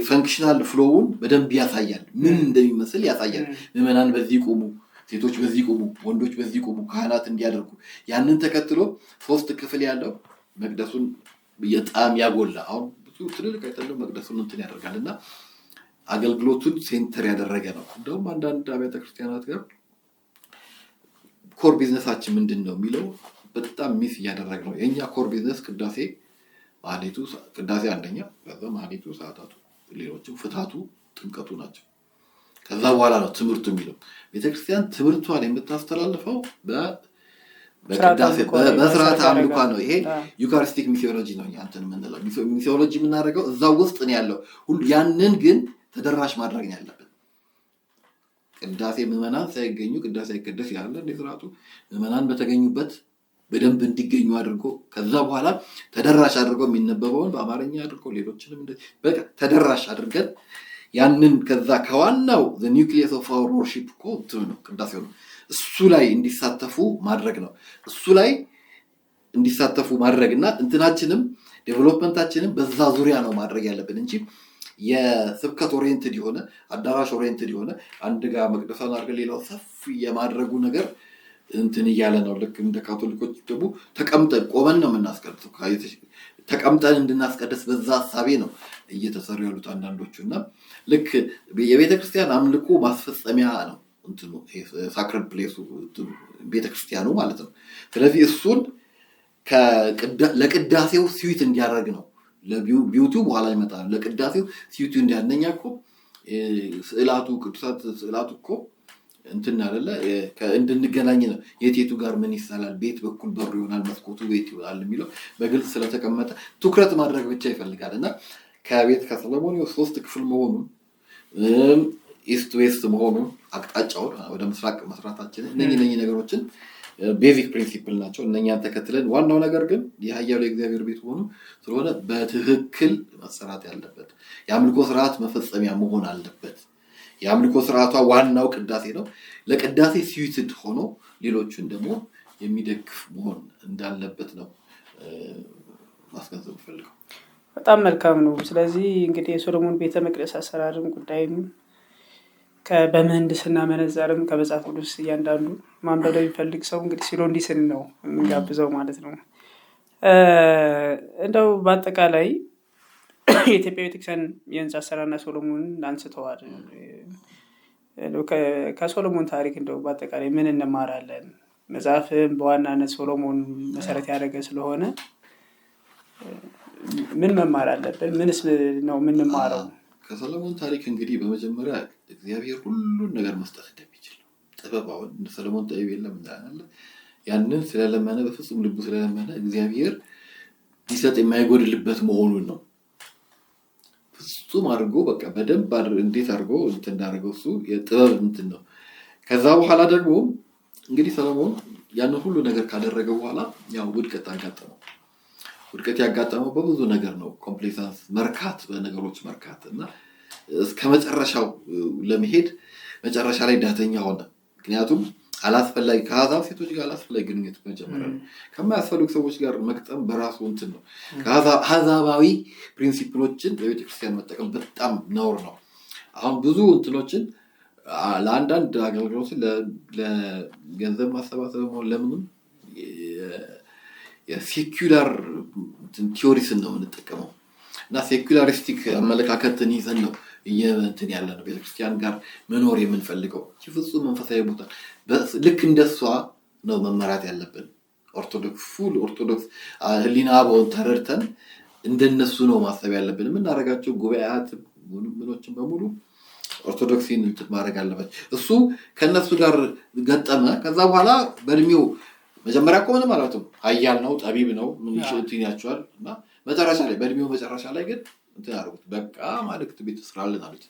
ፈንክሽናል ፍሎውን በደንብ ያሳያል። ምን እንደሚመስል ያሳያል። ምዕመናን በዚህ ቆሙ፣ ሴቶች በዚህ ቆሙ፣ ወንዶች በዚህ ቆሙ፣ ካህናት እንዲያደርጉ ያንን ተከትሎ 3 ክፍል ያለው መቅደሱን በጣም ያጎላ። አሁን ብዙ ትልልቅ አይደለም መቅደሱን እንትን ያደርጋልና አገልግሎቱን ሴንተር ያደረገ ነው። እንደውም አንዳንድ አብያተ ክርስቲያናት ጋር ኮር ቢዝነሳችን ምንድነው የሚለው በጣም ሚስ እያደረገ ነው። የኛ ኮር ቢዝነስ ቅዳሴ ማህሌቱ፣ ቅዳሴ አንደኛ፣ ከዛ ማህሌቱ፣ ሰዓታቱ፣ ሌሎችም ፍታቱ፣ ጥምቀቱ ናቸው። ከዛ በኋላ ነው ትምህርቱ የሚለው። ቤተክርስቲያን ትምህርቷን የምታስተላልፈው በስርዓተ አምልኮ ነው። ይሄ ዩካሪስቲክ ሚሲዮሎጂ ነው። አንተን የምንለው ሚሲዮሎጂ የምናደርገው እዛ ውስጥ ነው ያለው ሁሉ። ያንን ግን ተደራሽ ማድረግ ነው ያለብን። ቅዳሴ ምዕመናን ሳይገኙ ቅዳሴ አይቀደስ ያለ እንደ ስርዓቱ ምዕመናን በተገኙበት በደንብ እንዲገኙ አድርጎ ከዛ በኋላ ተደራሽ አድርገው የሚነበበውን በአማርኛ አድርገው ሌሎችንም በቃ ተደራሽ አድርገን ያንን ከዛ ከዋናው the nucleus of our worship እኮ ነው ቅዳሴው ነው። እሱ ላይ እንዲሳተፉ ማድረግ ነው። እሱ ላይ እንዲሳተፉ ማድረግና እንትናችንም ዴቨሎፕመንታችንም በዛ ዙሪያ ነው ማድረግ ያለብን እንጂ የስብከት ኦሪየንትድ የሆነ አዳራሽ ኦሪየንትድ የሆነ አንድ ጋር መቅደሳን አድርገን ሌላው ሰፊ የማድረጉ ነገር እንትን እያለ ነው። ልክ እንደ ካቶሊኮች ደግሞ ተቀምጠን ቆመን ነው የምናስቀድሰው። ተቀምጠን እንድናስቀድስ በዛ ሐሳቤ ነው እየተሰሩ ያሉት አንዳንዶቹና ልክ የቤተክርስቲያን አምልኮ ማስፈጸሚያ ነው እንትኑ ሳክረድ ፕሌሱ ቤተክርስቲያኑ ማለት ነው። ስለዚህ እሱን ለቅዳሴው ስዊት እንዲያደርግ ነው። ለቢዩቲው በኋላ ይመጣል። ለቅዳሴው ስዊት እንዲያነኛ እኮ ስዕላቱ ቅዱሳት ስዕላቱ እኮ እንትን አይደለ እንድንገናኝ ነው። የቴቱ ጋር ምን ይሳላል፣ ቤት በኩል በሩ ይሆናል፣ መስኮቱ ቤት ይሆናል የሚለው በግልጽ ስለተቀመጠ ትኩረት ማድረግ ብቻ ይፈልጋልና ከቤት ከሰሎሞን 3 ክፍል መሆኑን ኢስት ዌስት መሆኑን አቅጣጫውን ወደ ምስራቅ መስራታችን እነኚህ ነገሮችን ቤዚክ ፕሪንሲፕል ናቸው። እነኛን ተከትለን ዋናው ነገር ግን የኃያሉ የእግዚአብሔር ቤት ሆኖ ስለሆነ በትክክል መሰራት ያለበት የአምልኮ ስርዓት መፈጸሚያ መሆን አለበት። የአምልኮ ስርዓቷ ዋናው ቅዳሴ ነው። ለቅዳሴ ስዊትድ ሆኖ ሌሎችን ደግሞ የሚደግፍ መሆን እንዳለበት ነው ማስገንዘብ ፈልገው። በጣም መልካም ነው። ስለዚህ እንግዲህ የሶሎሞን ቤተ መቅደስ አሰራርም ጉዳይም በምህንድስና መነጽርም ከመጽሐፍ ቅዱስ እያንዳንዱ ማንበብ የሚፈልግ ሰው እንግዲህ ሲሎንዲስን ነው የምንጋብዘው ማለት ነው። እንደው በአጠቃላይ የኢትዮጵያ ቤተክርስቲያን የህንጻ አሰራርና ሶሎሞንን አንስተዋል። ከሶሎሞን ታሪክ እንደው በአጠቃላይ ምን እንማራለን? መጽሐፍም በዋናነት ሶሎሞን መሰረት ያደረገ ስለሆነ ምን መማር አለብን? ምንስ ነው የምንማረው? ከሰሎሞን ታሪክ እንግዲህ በመጀመሪያ እግዚአብሔር ሁሉን ነገር መስጠት እንደሚችል ጥበብ። አሁን ሰሎሞን ጠቢብ የለም እንዳለ ያንን ስለለመነ በፍጹም ልቡ ስለለመነ እግዚአብሔር ሊሰጥ የማይጎድልበት መሆኑን ነው ፍጹም አድርጎ በቃ በደንብ እንዴት አድርጎ እንትን እንዳደረገው እሱ የጥበብ እንትን ነው። ከዛ በኋላ ደግሞ እንግዲህ ሰሎሞን ያንን ሁሉ ነገር ካደረገ በኋላ ያው ውድቀት አጋጠመው። ውድቀት ያጋጠመው በብዙ ነገር ነው። ኮምፕሌክሳንስ መርካት፣ በነገሮች መርካት እና እስከ መጨረሻው ለመሄድ መጨረሻ ላይ ዳተኛ ሆነ። ምክንያቱም አላስፈላጊ ከአሕዛብ ሴቶች ጋር አላስፈላጊ ግንኙነት መጀመሪያ ነው። ከማያስፈልጉ ሰዎች ጋር መቅጠም በራሱ እንትን ነው። አሕዛባዊ ፕሪንሲፕሎችን በቤተክርስቲያን መጠቀም በጣም ነውር ነው። አሁን ብዙ እንትኖችን ለአንዳንድ አገልግሎትን ለገንዘብ ማሰባሰብ ለምንም የሴኩላር ቲዮሪስን ነው የምንጠቀመው እና ሴኩላሪስቲክ አመለካከትን ይዘን ነው እንትን ያለ ነው ቤተክርስቲያን ጋር መኖር የምንፈልገው። ፍጹም መንፈሳዊ ቦታ ልክ እንደሷ ነው መመራት ያለብን። ኦርቶዶክስ ፉል ኦርቶዶክስ ህሊና አበውን ተረድተን እንደነሱ ነው ማሰብ ያለብን። የምናደርጋቸው ጉባኤያት ምኖችን በሙሉ ኦርቶዶክሲን እንትን ማድረግ አለበት። እሱ ከነሱ ጋር ገጠመ። ከዛ በኋላ በእድሜው መጀመሪያ እኮ ምንም አላሉትም። ኃያል ነው፣ ጠቢብ ነው፣ ምን ይችላል እና መጨረሻ ላይ በእድሜው መጨረሻ ላይ ግን እንትን አደረጉት። በቃ አማልክት ቤት ስራልን አሉት።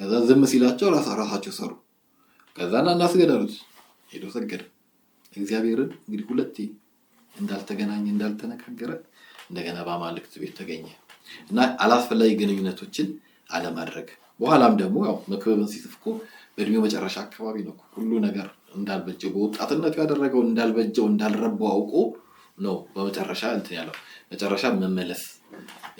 ከዛ ዝም ሲላቸው ራሳቸው ሰሩ። ከዛ እናስገድ አሉት። ሄዶ ሰገደ። እግዚአብሔርን እንግዲህ ሁለቴ እንዳልተገናኘ እንዳልተነጋገረ እንደገና በአማልክት ቤት ተገኘ እና አላስፈላጊ ግንኙነቶችን አለማድረግ። በኋላም ደግሞ ያው መክብብን ሲጽፍ እኮ በእድሜው መጨረሻ አካባቢ ነው ሁሉ ነገር እንዳልበጀው በወጣትነቱ ያደረገው እንዳልበጀው እንዳልረባው አውቆ ነው በመጨረሻ እንትን ያለው። መጨረሻ መመለስ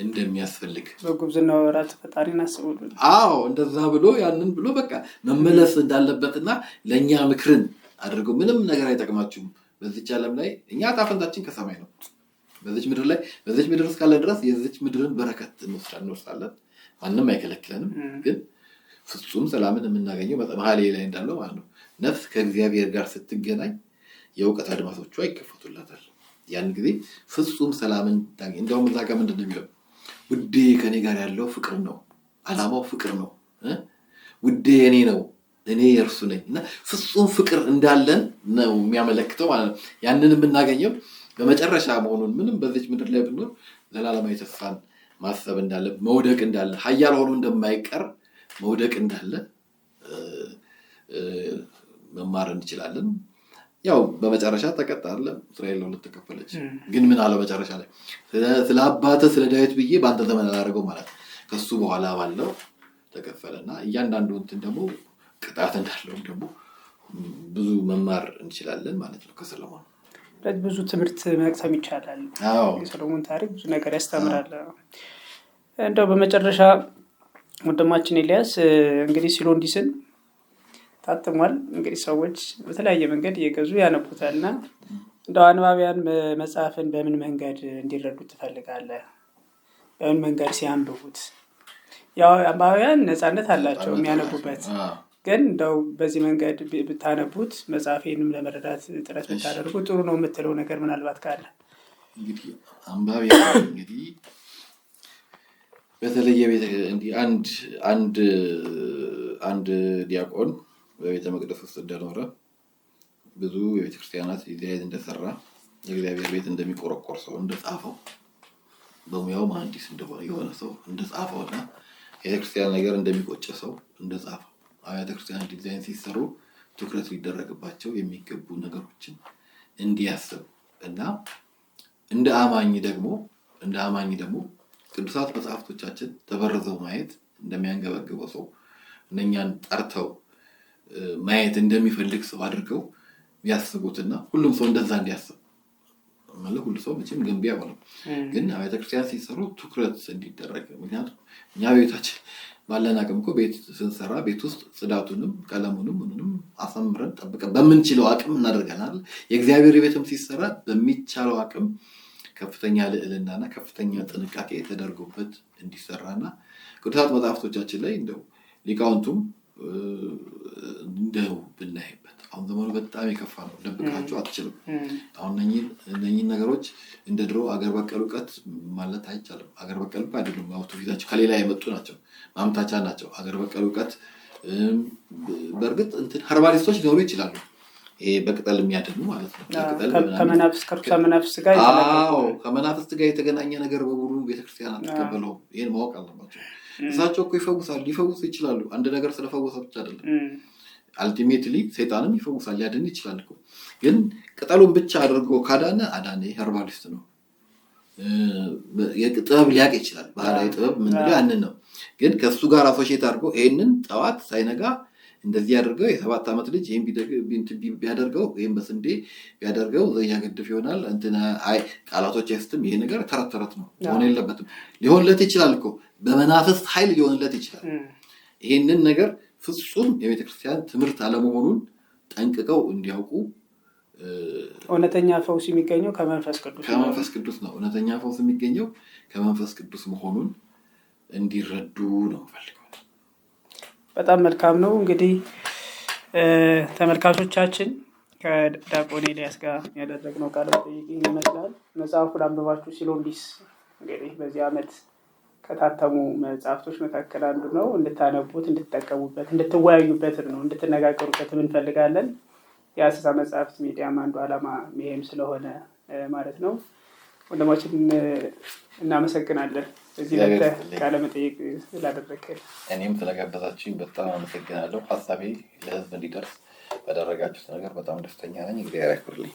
እንደሚያስፈልግ በጉብዝና ወራት ፈጣሪን አስቡልን። አዎ እንደዛ ብሎ ያንን ብሎ በቃ መመለስ እንዳለበትና ለኛ ምክርን አድርገው ምንም ነገር አይጠቅማችሁም በዚች ዓለም ላይ እኛ ጣፈንታችን ከሰማይ ነው። በዚች ምድር ላይ በዚች ምድር እስካለ ድረስ የዚች ምድርን በረከት እንወስዳለን። ማንም አይከለክለንም። ግን ፍጹም ሰላምን የምናገኘው መኃልየ ላይ እንዳለው ማለት ነው። ነፍስ ከእግዚአብሔር ጋር ስትገናኝ የእውቀት አድማሶቿ ይከፈቱላታል። ያን ጊዜ ፍጹም ሰላምን ታገኝ። እንደውም እዛ ጋር ምንድን ነው የሚለው? ውዴ ከኔ ጋር ያለው ፍቅር ነው፣ አላማው ፍቅር ነው። ውዴ የኔ ነው፣ እኔ የእርሱ ነኝ እና ፍጹም ፍቅር እንዳለን ነው የሚያመለክተው ማለት ነው። ያንን የምናገኘው በመጨረሻ መሆኑን ምንም በዚች ምድር ላይ ብንኖር ዘላለማዊ ተስፋን ማሰብ እንዳለ፣ መውደቅ እንዳለ፣ ኃያል ሆኖ እንደማይቀር መውደቅ እንዳለ መማር እንችላለን። ያው በመጨረሻ ተቀጣ አለ። እስራኤል ለሁለት ተከፈለች። ግን ምን አለ መጨረሻ ላይ? ስለ አባትህ ስለ ዳዊት ብዬ በአንተ ዘመን አላደረገው ማለት ከሱ በኋላ ባለው ተከፈለና እያንዳንዱ እንትን ደግሞ ቅጣት እንዳለው ደግሞ ብዙ መማር እንችላለን ማለት ነው ከሰሎሞን። ብዙ ትምህርት መቅሰም ይቻላል። የሰሎሞን ታሪክ ብዙ ነገር ያስተምራል። እንደው በመጨረሻ ወንድማችን ኤልያስ እንግዲህ ሲሎንዲስን ታትሟል። እንግዲህ ሰዎች በተለያየ መንገድ እየገዙ ያነቡታል እና እንደው አንባቢያን መጽሐፍን በምን መንገድ እንዲረዱ ትፈልጋለህ? በምን መንገድ ሲያንብቡት? ያው አንባቢያን ነፃነት አላቸው የሚያነቡበት፣ ግን እንደው በዚህ መንገድ ብታነቡት መጽሐፌንም ለመረዳት ጥረት ብታደርጉ ጥሩ ነው የምትለው ነገር ምናልባት ካለ? እንግዲህ አንባቢያን እንግዲህ በተለየ ቤት እንዲህ አንድ ዲያቆን በቤተ መቅደስ ውስጥ እንደኖረ ብዙ የቤተክርስቲያናት ዲዛይን እንደሰራ የእግዚአብሔር ቤት እንደሚቆረቆር ሰው እንደጻፈው በሙያው መሐንዲስ እንደሆነ የሆነ ሰው እንደጻፈውና የቤተክርስቲያን ነገር እንደሚቆጭ ሰው እንደጻፈው አብያተ ክርስቲያናት ዲዛይን ሲሰሩ ትኩረት ሊደረግባቸው የሚገቡ ነገሮችን እንዲያስብ እና እንደ አማኝ ደግሞ ቅዱሳት መጽሐፍቶቻችን ተበርዘው ማየት እንደሚያንገበግበው ሰው እነኛን ጠርተው ማየት እንደሚፈልግ ሰው አድርገው ቢያስቡትና ሁሉም ሰው እንደዛ እንዲያስብ ማለት ሁሉ ሰው መቼም ገንቢ አይሆንም፣ ግን አብያተ ክርስቲያናት ሲሰሩ ትኩረት እንዲደረግ። ምክንያቱም እኛ ቤታችን ባለን አቅም እኮ ቤት ስንሰራ ቤት ውስጥ ጽዳቱንም ቀለሙንም ምንም አሳምረን ጠብቀን በምንችለው አቅም እናደርጋለን። የእግዚአብሔር ቤትም ሲሰራ በሚቻለው አቅም ከፍተኛ ልዕልናና ከፍተኛ ጥንቃቄ ተደርጎበት እንዲሰራና ቅዱሳት መጽሐፍቶቻችን ላይ እንደው ሊቃውንቱም እንደው ብናይበት። አሁን ዘመኑ በጣም የከፋ ነው፣ ደብቃቸው አትችልም። አሁን እነኚህን ነገሮች እንደ ድሮ አገር በቀል እውቀት ማለት አይቻልም። አገር በቀል አይደሉም፣ ያው ትውፊታቸው ከሌላ የመጡ ናቸው፣ ማምታቻ ናቸው። አገር በቀል እውቀት በእርግጥ እንትን ሀርባሊስቶች ሊኖሩ ይችላሉ፣ ይሄ በቅጠል የሚያድኑ ማለት ነው። ከመናፍስት ጋር የተገናኘ ነገር በሙሉ ቤተክርስቲያን አትቀበለውም። ይህን ማወቅ አለባቸው። እሳቸው እኮ ይፈውሳሉ፣ ሊፈውሱ ይችላሉ። አንድ ነገር ስለፈወሰ ብቻ አይደለም። አልቲሜትሊ ሰይጣንም ይፈውሳል፣ ሊያድን ይችላል እኮ። ግን ቅጠሉን ብቻ አድርጎ ካዳነ አዳነ ሀርባሊስት ነው። ጥበብ ሊያውቅ ይችላል፣ ባህላዊ ጥበብ ምንድነው ያንን ነው። ግን ከሱ ጋር አሶሼት አድርጎ ይሄንን ጠዋት ሳይነጋ እንደዚህ ያደርገው የ7 ዓመት ልጅ ይሄን ቢያደርገው ይሄን በስንዴ ቢያደርገው ዘያገድፍ ይሆናል እንትና አይ ቃላቶች አይስትም። ይሄ ነገር ተረት ነው፣ ሆነ የለበትም። ሊሆንለት ይችላል እኮ በመናፍስት ኃይል ሊሆንለት ይችላል። ይሄንን ነገር ፍጹም የቤተክርስቲያን ትምህርት አለመሆኑን ጠንቅቀው እንዲያውቁ። እውነተኛ ፈውስ የሚገኘው ከመንፈስ ቅዱስ ነው። እውነተኛ ፈውስ የሚገኘው ከመንፈስ ቅዱስ መሆኑን እንዲረዱ ነው ፈልገው። በጣም መልካም ነው። እንግዲህ ተመልካቾቻችን ከዲያቆን ኤልያስ ጋር ያደረግነው ቃለ መጠይቅ ይመስላል። መጽሐፉን አንብባችሁ ሲሎንዲስ እንግዲህ በዚህ ዓመት ከታተሙ መጽሐፍቶች መካከል አንዱ ነው። እንድታነቡት፣ እንድትጠቀሙበት፣ እንድትወያዩበት ነው፣ እንድትነጋገሩበት እንፈልጋለን። የአሰሳ መጽሐፍት ሚዲያም አንዱ ዓላማ ይሄም ስለሆነ ማለት ነው። ወንድማችን እናመሰግናለን እዚህ ቃለ መጠይቅ ስላደረግከን። እኔም ስለጋበዛችሁኝ በጣም አመሰግናለሁ። ሀሳቤ ለህዝብ እንዲደርስ በደረጋችሁት ነገር በጣም ደስተኛ ነኝ። እግዚአብሔር ያክብርልኝ።